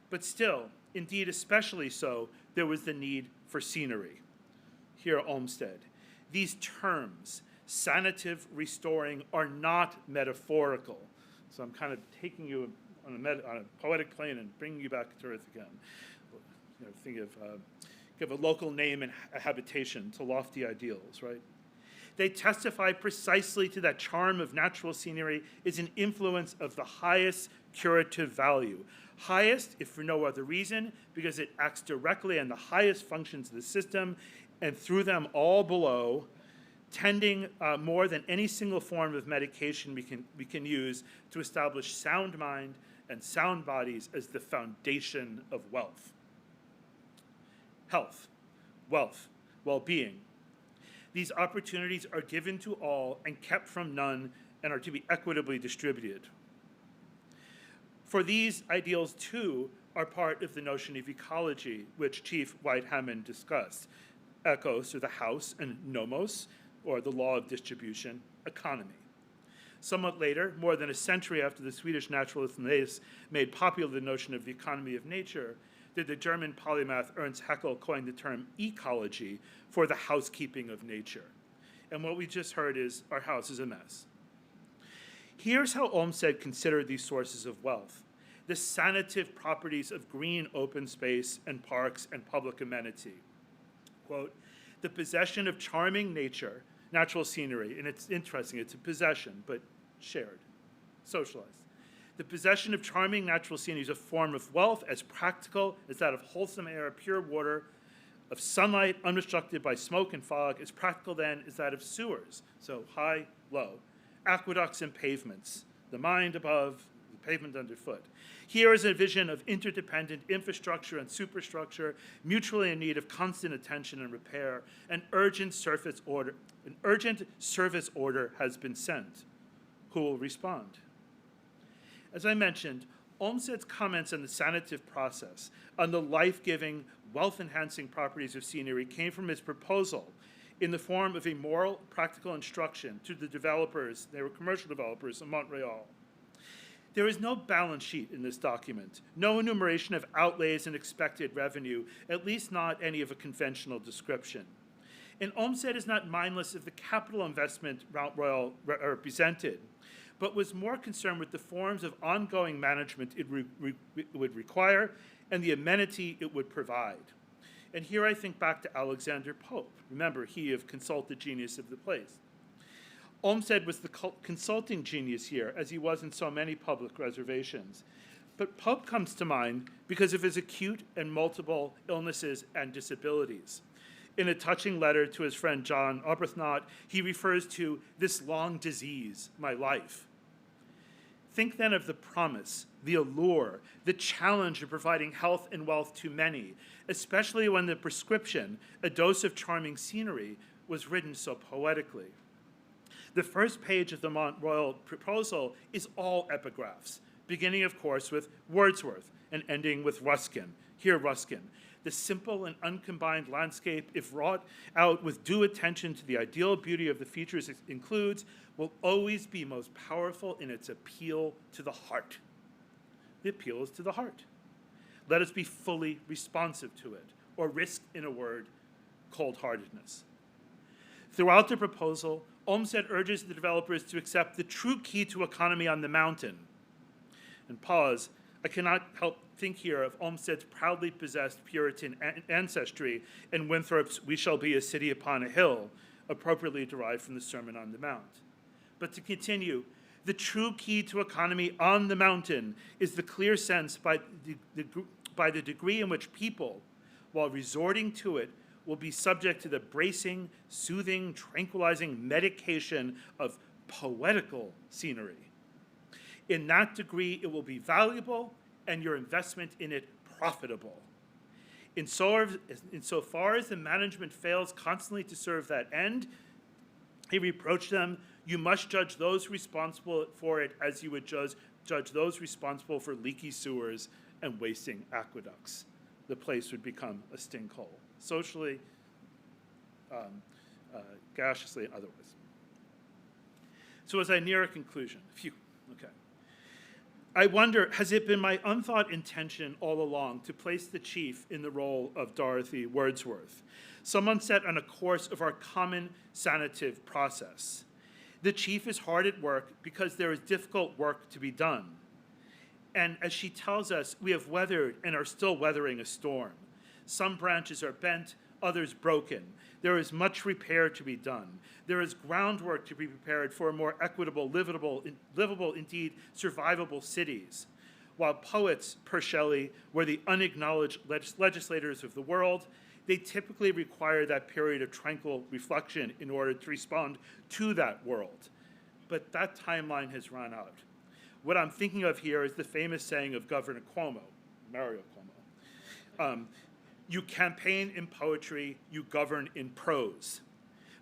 But still, indeed especially so, there was the need for scenery. Here at Olmsted, these terms, sanative, restoring, are not metaphorical. So I'm kind of taking you on a poetic plane and bringing you back to earth again. You know, think of give a local name and a habitation to lofty ideals, right? They testify precisely to that charm of natural scenery is an influence of the highest curative value. Highest, if for no other reason, because it acts directly on the highest functions of the system, and through them all below, tending more than any single form of medication we can use to establish sound mind and sound bodies as the foundation of wealth. Health, wealth, well-being. These opportunities are given to all and kept from none and are to be equitably distributed. For these ideals, too, are part of the notion of ecology, which Chief White-Hammond discussed. Ecos, or the house, and nomos, or the law of distribution, economy. Somewhat later, more than a century after the Swedish naturalist Linnaeus made popular the notion of the economy of nature, did the German polymath Ernst Haeckel coin the term ecology for the housekeeping of nature. And what we just heard is our house is a mess. Here's how Olmsted considered these sources of wealth: the sanative properties of green open space and parks and public amenity. Quote, the possession of charming nature, natural scenery, and it's interesting, it's a possession, but shared, socialized. The possession of charming natural scenery is a form of wealth as practical as that of wholesome air, pure water, of sunlight unobstructed by smoke and fog, as practical then as that of sewers, so high, low, aqueducts and pavements, the mind above, the pavement underfoot. Here is a vision of interdependent infrastructure and superstructure, mutually in need of constant attention and repair. An urgent service order has been sent. Who will respond? As I mentioned, Olmsted's comments on the sanative process, on the life-giving, wealth-enhancing properties of scenery came from his proposal in the form of a moral, practical instruction to the developers, they were commercial developers in Montreal. There is no balance sheet in this document, no enumeration of outlays and expected revenue, at least not any of a conventional description. And Olmsted is not mindless of the capital investment Mount Royal represented, but was more concerned with the forms of ongoing management it would require and the amenity it would provide. And here I think back to Alexander Pope. Remember, he of consulted genius of the place. Olmsted was the consulting genius here, as he was in so many public reservations. But Pope comes to mind because of his acute and multiple illnesses and disabilities. In a touching letter to his friend John Arbuthnot, he refers to this long disease, my life. Think then of the promise, the allure, the challenge of providing health and wealth to many, especially when the prescription, a dose of charming scenery, was written so poetically. The first page of the Mont Royal proposal is all epigraphs, beginning, of course, with Wordsworth and ending with Ruskin. Here, Ruskin. The simple and uncombined landscape, if wrought out with due attention to the ideal beauty of the features it includes, will always be most powerful in its appeal to the heart. The appeal is to the heart. Let us be fully responsive to it, or risk, in a word, cold-heartedness. Throughout the proposal, Olmsted urges the developers to accept the true key to economy on the mountain. And pause, I cannot help think here of Olmsted's proudly possessed Puritan ancestry and Winthrop's "We shall be a city upon a hill," appropriately derived from the Sermon on the Mount. But to continue, the true key to economy on the mountain is the clear sense by the degree in which people, while resorting to it, will be subject to the bracing, soothing, tranquilizing medication of poetical scenery. In that degree, it will be valuable and your investment in it profitable. Insofar as the management fails constantly to serve that end, he reproached them, you must judge those responsible for it as you would judge those responsible for leaky sewers and wasting aqueducts. The place would become a stinkhole, socially, gaseously, and otherwise. So as I near a conclusion, I wonder, has it been my unthought intention all along to place the chief in the role of Dorothy Wordsworth, someone set on a course of our common sanative process? The chief is hard at work because there is difficult work to be done. And as she tells us, we have weathered and are still weathering a storm. Some branches are bent, others broken. There is much repair to be done. There is groundwork to be prepared for a more equitable, livable, indeed, survivable cities. While poets, per Shelley, were the unacknowledged legislators of the world, they typically require that period of tranquil reflection in order to respond to that world. But that timeline has run out. What I'm thinking of here is the famous saying of Governor Cuomo, Mario Cuomo. You campaign in poetry, you govern in prose.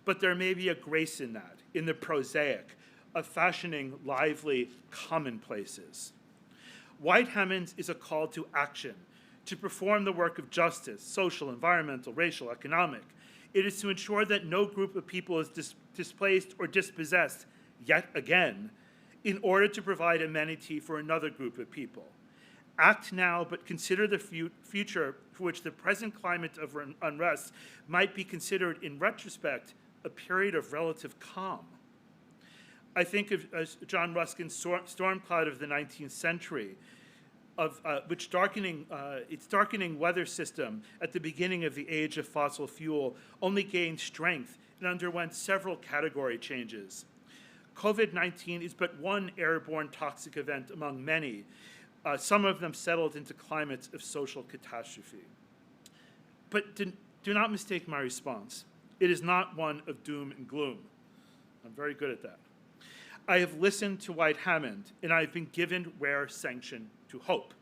But there may be a grace in that, in the prosaic, of fashioning lively commonplaces. White-Hammond is a call to action, to perform the work of justice, social, environmental, racial, economic. It is to ensure that no group of people is displaced or dispossessed yet again in order to provide amenity for another group of people. Act now, but consider the future for which the present climate of unrest might be considered, in retrospect, a period of relative calm. I think of John Ruskin's storm cloud of the 19th century, its darkening weather system at the beginning of the age of fossil fuel only gained strength and underwent several category changes. COVID-19 is but one airborne toxic event among many. Some of them settled into climates of social catastrophe. But do not mistake my response. It is not one of doom and gloom. I'm very good at that. I have listened to White-Hammond, and I have been given rare sanction to hope.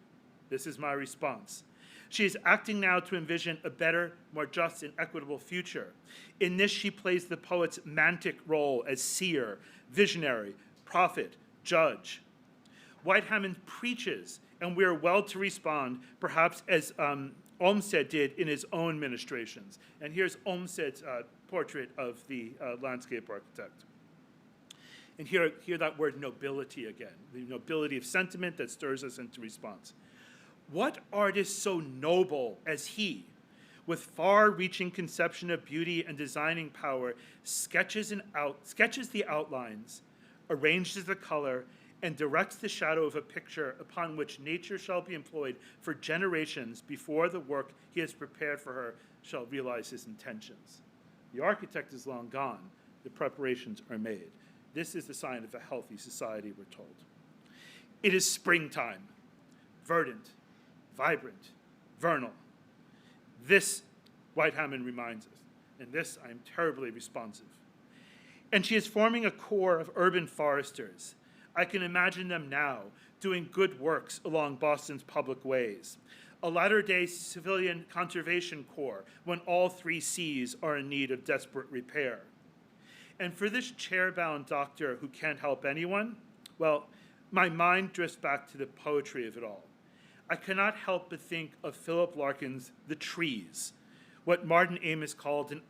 This is my response. She is acting now to envision a better, more just, and equitable future. In this, she plays the poet's mantic role as seer, visionary, prophet, judge. White-Hammond preaches, and we are well to respond, perhaps as Olmsted did in his own ministrations. And here's Olmsted's portrait of the landscape architect. And hear that word nobility again, the nobility of sentiment that stirs us into response. What artist so noble as he, with far-reaching conception of beauty and designing power, sketches the outlines, arranges the color, and directs the shadow of a picture upon which nature shall be employed for generations before the work he has prepared for her shall realize his intentions. The architect is long gone. The preparations are made. This is the sign of a healthy society, we're told. It is springtime, verdant, vibrant, vernal. This, White-Hammond reminds us, and this I am terribly responsive. And she is forming a corps of urban foresters. I can imagine them now doing good works along Boston's public ways. A latter-day civilian conservation corps when all 3 C's are in need of desperate repair. And for this chair-bound doctor who can't help anyone, well, my mind drifts back to the poetry of it all. I cannot help but think of Philip Larkin's The Trees, what Martin Amis called an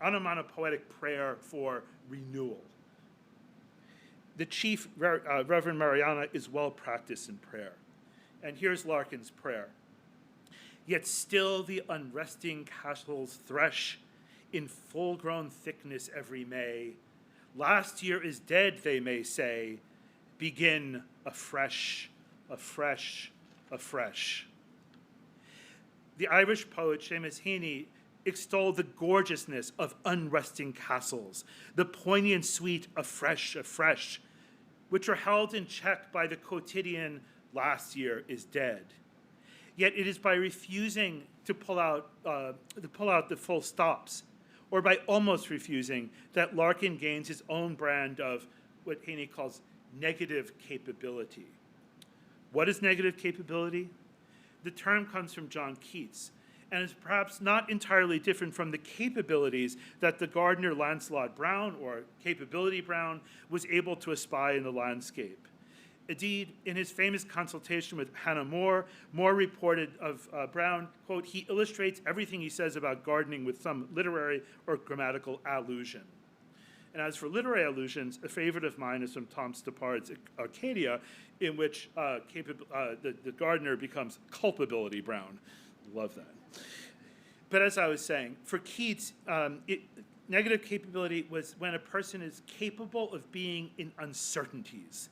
onomatopoetic prayer for renewal. The chief, Reverend Mariama, is well practiced in prayer. And here's Larkin's prayer. Yet still the unresting castles thresh in full-grown thickness every May. Last year is dead, they may say. Begin afresh, afresh, afresh. The Irish poet Seamus Heaney extolled the gorgeousness of unresting castles, the poignant sweet afresh, afresh, which are held in check by the quotidian last year is dead. Yet it is by refusing to pull out the full stops, or by almost refusing, that Larkin gains his own brand of what Heaney calls negative capability. What is negative capability? The term comes from John Keats, and is perhaps not entirely different from the capabilities that the gardener Lancelot Brown, or Capability Brown, was able to espy in the landscape. Indeed, in his famous consultation with Hannah More, Moore reported of Brown, quote, he illustrates everything he says about gardening with some literary or grammatical allusion. And as for literary allusions, a favorite of mine is from Tom Stoppard's Arcadia, in which the gardener becomes Culpability Brown. Love that. But as I was saying, for Keats, negative capability was when a person is capable of being in uncertainties,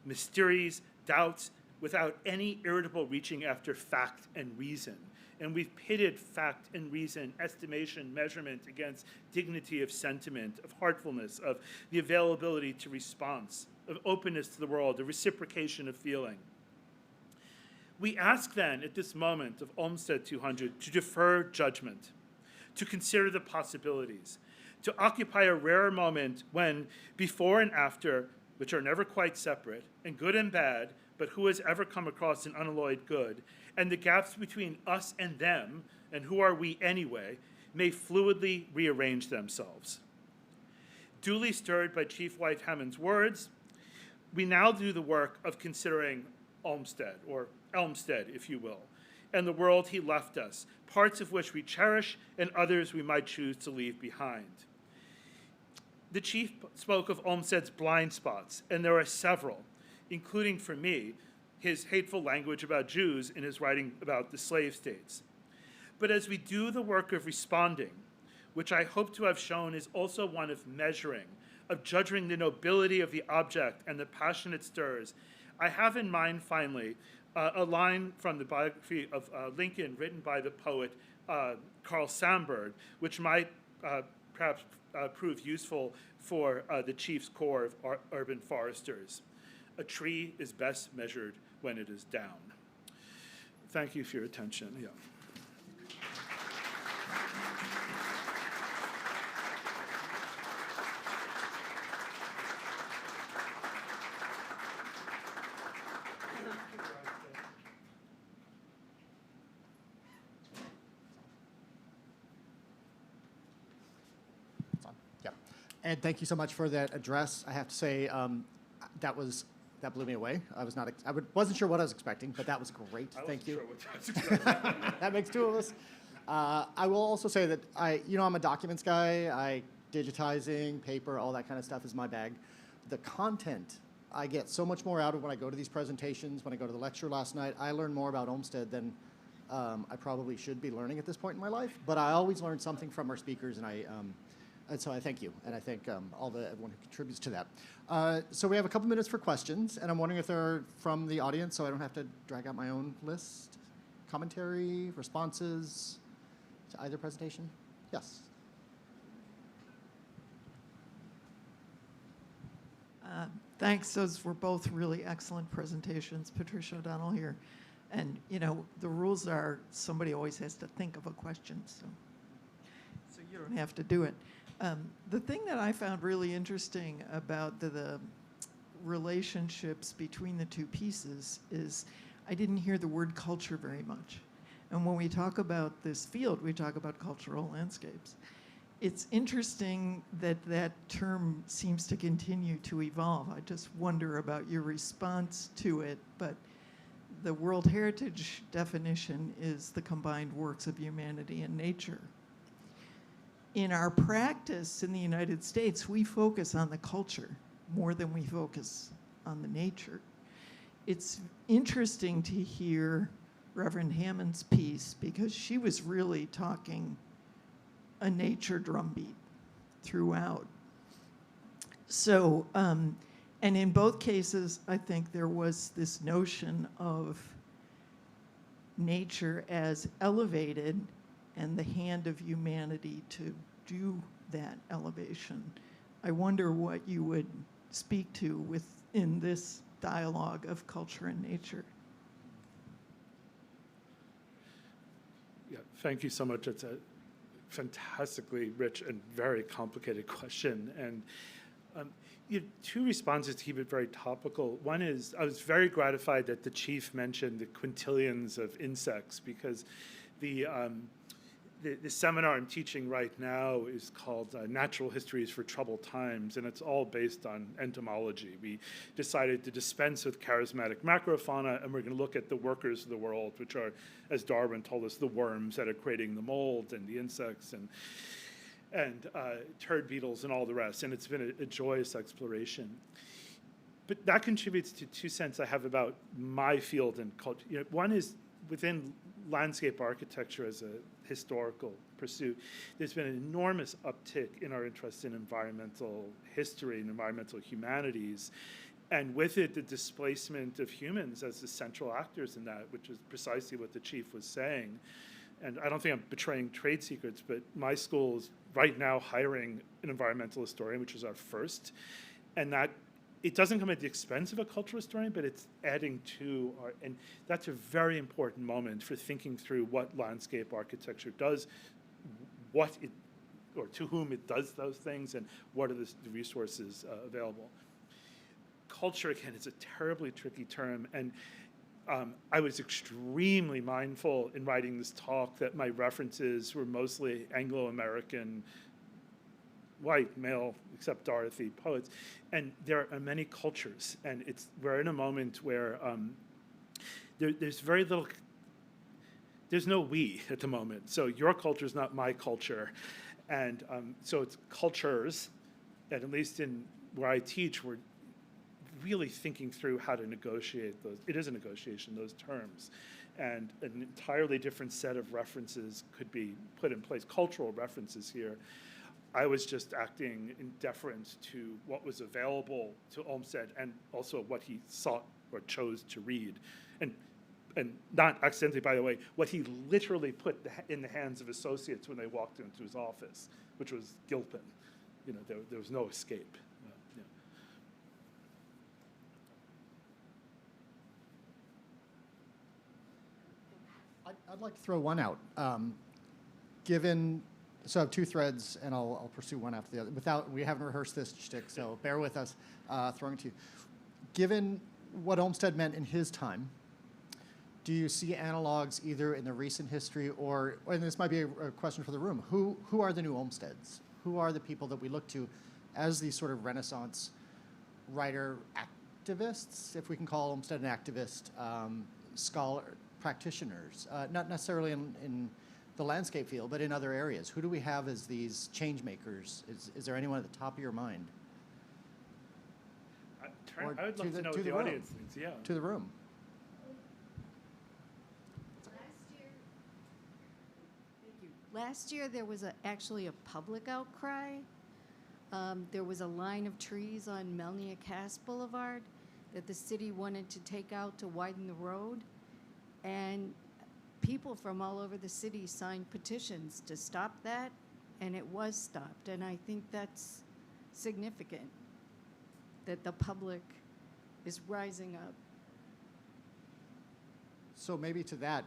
mysteries, doubts, without any irritable reaching after fact and reason. And we've pitted fact and reason, estimation, measurement against dignity of sentiment, of heartfulness, of the availability to response, of openness to the world, of reciprocation of feeling. We ask then, at this moment of Olmsted 200, to defer judgment, to consider the possibilities, to occupy a rare moment when before and after, which are never quite separate, and good and bad, but who has ever come across an unalloyed good, and the gaps between us and them, and who are we anyway, may fluidly rearrange themselves. Duly stirred by Chief White-Hammond's words, we now do the work of considering Olmsted, or Elmsted, if you will, and the world he left us, parts of which we cherish and others we might choose to leave behind. The chief spoke of Olmsted's blind spots, and there are several, including for me, his hateful language about Jews in his writing about the slave states. But as we do the work of responding, which I hope to have shown is also one of measuring, of judging the nobility of the object and the passion it stirs. I have in mind, finally, a line from the biography of Lincoln written by the poet Carl Sandburg, which might perhaps prove useful for the Chief's Corps of urban foresters. A tree is best measured when it is down. Thank you for your attention. Yeah. Yeah. And thank you so much for that address. I have to say, that blew me away. I wasn't sure what I was expecting, but that was great. Thank you. Sure what I was expecting. That makes two of us. I will also say that I'm a documents guy. Digitizing, paper, all that kind of stuff is my bag. The content, I get so much more out of when I go to these presentations, when I go to the lecture last night. I learn more about Olmsted than I probably should be learning at this point in my life, but I always learn something from our speakers, and so I thank you, and I thank everyone who contributes to that. So we have a couple minutes for questions, and I'm wondering if they're from the audience, so I don't have to drag out my own list. Commentary, responses to either presentation? Yes. Thanks. Those were both really excellent presentations. Patricia O'Donnell here. And, the rules are somebody always has to think of a question, so you don't have to do it. The thing that I found really interesting about the relationships between the two pieces is I didn't hear the word culture very much. And when we talk about this field, we talk about cultural landscapes. It's interesting that that term seems to continue to evolve. I just wonder about your response to it, but the World Heritage definition is the combined works of humanity and nature. In our practice in the United States, we focus on the culture more than we focus on the nature. It's interesting to hear Reverend Hammond's piece because she was really talking a nature drumbeat throughout. So, and in both cases, I think there was this notion of nature as elevated and the hand of humanity to do that elevation. I wonder what you would speak to within this dialogue of culture and nature. Yeah, thank you so much. It's a fantastically rich and very complicated question. And you have two responses to keep it very topical. One is, I was very gratified that the chief mentioned the quintillions of insects, because the seminar I'm teaching right now is called Natural Histories for Troubled Times, and it's all based on entomology. We decided to dispense with charismatic macrofauna, and we're going to look at the workers of the world, which are, as Darwin told us, the worms that are creating the mold and the insects and turd beetles and all the rest. And it's been a joyous exploration. But that contributes to two cents I have about my field and culture. One is within landscape architecture as a historical pursuit, there's been an enormous uptick in our interest in environmental history and environmental humanities, and with it, the displacement of humans as the central actors in that, which is precisely what the chief was saying. And I don't think I'm betraying trade secrets, but my school is right now hiring an environmental historian, which is our first, and that it doesn't come at the expense of a cultural historian, but it's adding to our, and that's a very important moment for thinking through what landscape architecture does, what it, or to whom it does those things, and what are the resources available. Culture, again, is a terribly tricky term, and I was extremely mindful in writing this talk that my references were mostly Anglo-American, white, male, except Dorothy, poets. And there are many cultures, and we're in a moment where there's very little, there's no we at the moment. So your culture is not my culture. And so it's cultures, and at least in where I teach, we're really thinking through how to negotiate those. It is a negotiation, those terms. And an entirely different set of references could be put in place, cultural references here. I was just acting in deference to what was available to Olmsted and also what he sought or chose to read. And not accidentally, by the way, what he literally put in the hands of associates when they walked into his office, which was Gilpin. You know, there was no escape. Yeah. I'd like to throw one out. So I have two threads, and I'll pursue one after the other. We haven't rehearsed this shtick, so bear with us. Throwing it to you. Given what Olmsted meant in his time, do you see analogs either in the recent history and this might be a question for the room, who are the new Olmsteds? Who are the people that we look to as these sort of Renaissance writer activists, if we can call Olmsted an activist, scholar, practitioners, not necessarily in the landscape field, but in other areas? Who do we have as these change makers? Is there anyone at the top of your mind? I would love to know what the audience thinks, yeah. To the room. Last year, there was actually a public outcry. There was a line of trees on Melnia Cass Boulevard that the city wanted to take out to widen the road. And people from all over the city signed petitions to stop that, and it was stopped. And I think that's significant, that the public is rising up. So maybe to that,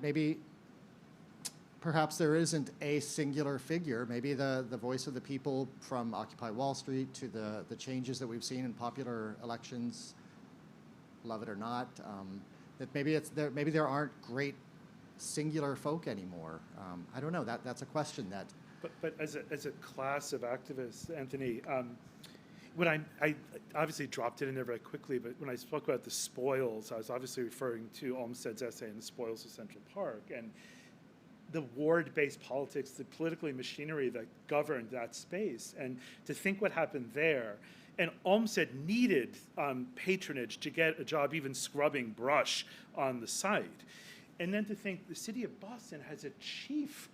perhaps there isn't a singular figure. Maybe the voice of the people from Occupy Wall Street to the changes that we've seen in popular elections, love it or not, that maybe there aren't great singular folk anymore. I don't know. That's a question that. But as a class of activists, Anthony, when I obviously dropped it in there very quickly, but when I spoke about the spoils, I was obviously referring to Olmsted's essay in The Spoils of Central Park, and the ward-based politics, the political machinery that governed that space, and to think what happened there. And Olmsted needed patronage to get a job even scrubbing brush on the site. And then to think the city of Boston has a chief,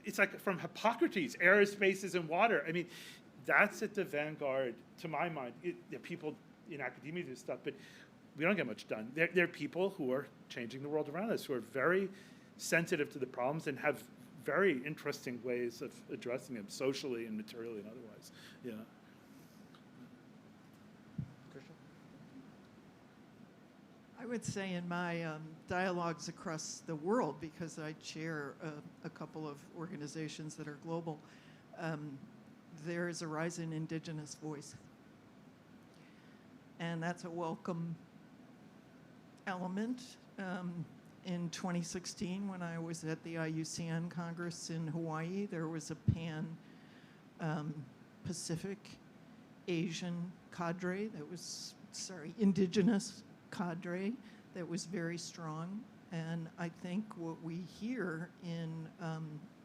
it's like from Hippocrates, air, spaces, and water. I mean, that's at the vanguard, to my mind. The people in academia do stuff, but we don't get much done. There are people who are changing the world around us, who are very sensitive to the problems and have very interesting ways of addressing them socially and materially and otherwise. Yeah. I would say in my dialogues across the world, because I chair a couple of organizations that are global, there is a rise in indigenous voice. And that's a welcome element. In 2016, when I was at the IUCN Congress in Hawaii, there was a Pacific Asian cadre indigenous cadre that was very strong. And I think what we hear in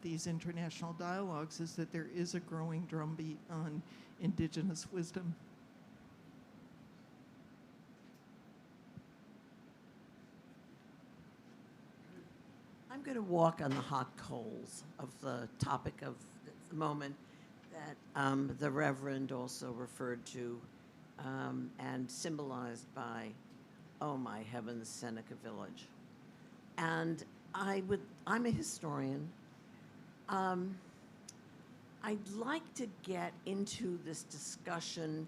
these international dialogues is that there is a growing drumbeat on indigenous wisdom. I'm going to walk on the hot coals of the topic of the moment that the Reverend also referred to and symbolized by, oh my heavens, Seneca Village. And I'm a historian. I'd like to get into this discussion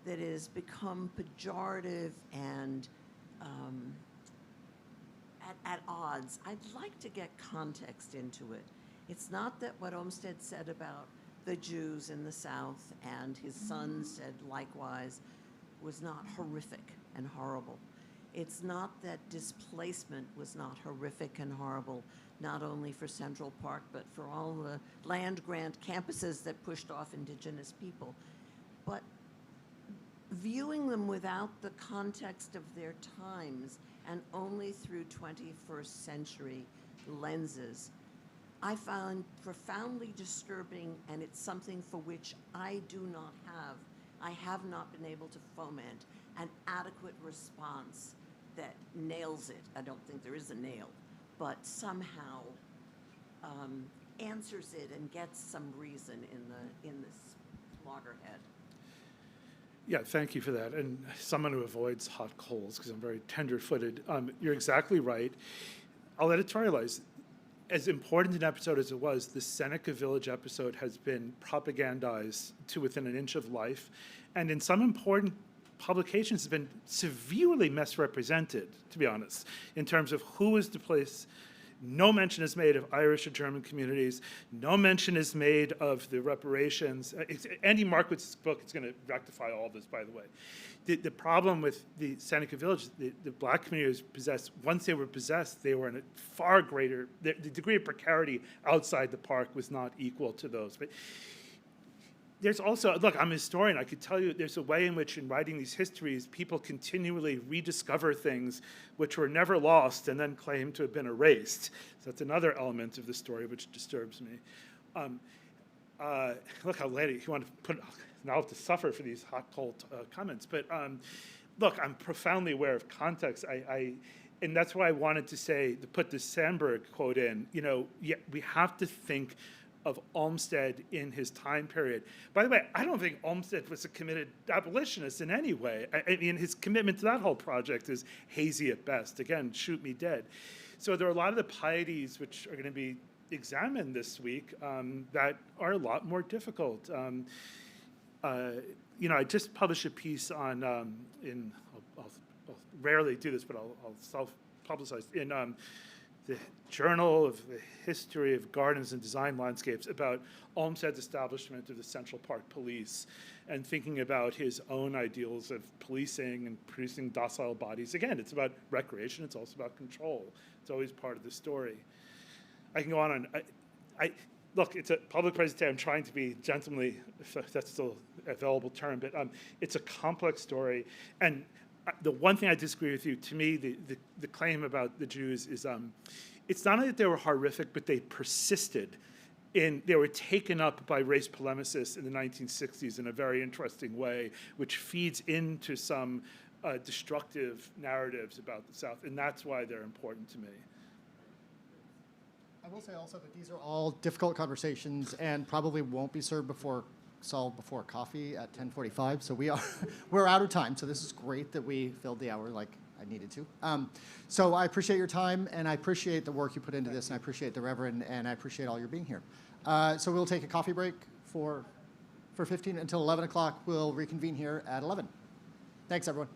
that has become pejorative and at odds. I'd like to get context into it. It's not that what Olmsted said about the Jews in the South and his son said likewise was not horrific and horrible. It's not that displacement was not horrific and horrible, not only for Central Park, but for all the land grant campuses that pushed off indigenous people. But viewing them without the context of their times and only through 21st century lenses, I found profoundly disturbing, and it's something for which I have not been able to foment an adequate response that nails it. I don't think there is a nail, but somehow answers it and gets some reason in this loggerhead. Yeah, thank you for that. And someone who avoids hot coals, because I'm very tender-footed, you're exactly right. I'll editorialize. As important an episode as it was, the Seneca Village episode has been propagandized to within an inch of life, and in some important publications has been severely misrepresented, to be honest, in terms of who is the place. No mention is made of Irish or German communities. No mention is made of the reparations. Andy Markowitz's book is going to rectify all this, by the way. The problem with the Seneca Village, the black community was possessed. Once they were possessed, they were in a far greater, the degree of precarity outside the park was not equal to those. But there's also, look, I'm a historian. I could tell you there's a way in which in writing these histories, people continually rediscover things which were never lost and then claim to have been erased. So that's another element of the story which disturbs me. Look how late you want to put, now I have to suffer for these hot, cold comments. But look, I'm profoundly aware of context. And that's why I wanted to say, to put the Sandberg quote in, you know, yeah, we have to think of Olmsted in his time period. By the way, I don't think Olmsted was a committed abolitionist in any way. I mean, his commitment to that whole project is hazy at best. Again, shoot me dead. So there are a lot of the pieties which are going to be examined this week that are a lot more difficult. You know, I just published a piece on, I'll rarely do this, but I'll self-publicize, in the Journal of the History of Gardens and Design Landscapes about Olmsted's establishment of the Central Park Police and thinking about his own ideals of policing and producing docile bodies. Again, it's about recreation. It's also about control. It's always part of the story. I can go on. Look, it's a public presentation. I'm trying to be gentlemanly, if that's still an available term, but it's a complex story. And the one thing I disagree with you, to me, the claim about the Jews is, it's not only that they were horrific, but they persisted they were taken up by race polemicists in the 1960s in a very interesting way, which feeds into some destructive narratives about the South, and that's why they're important to me. I will say also that these are all difficult conversations and probably won't be solved before coffee at 10:45. So we're out of time. So this is great that we filled the hour like I needed to. So I appreciate your time, and I appreciate the work you put into this, and I appreciate the Reverend, and I appreciate all your being here. So we'll take a coffee break for 15 until 11 o'clock. We'll reconvene here at 11. Thanks, everyone.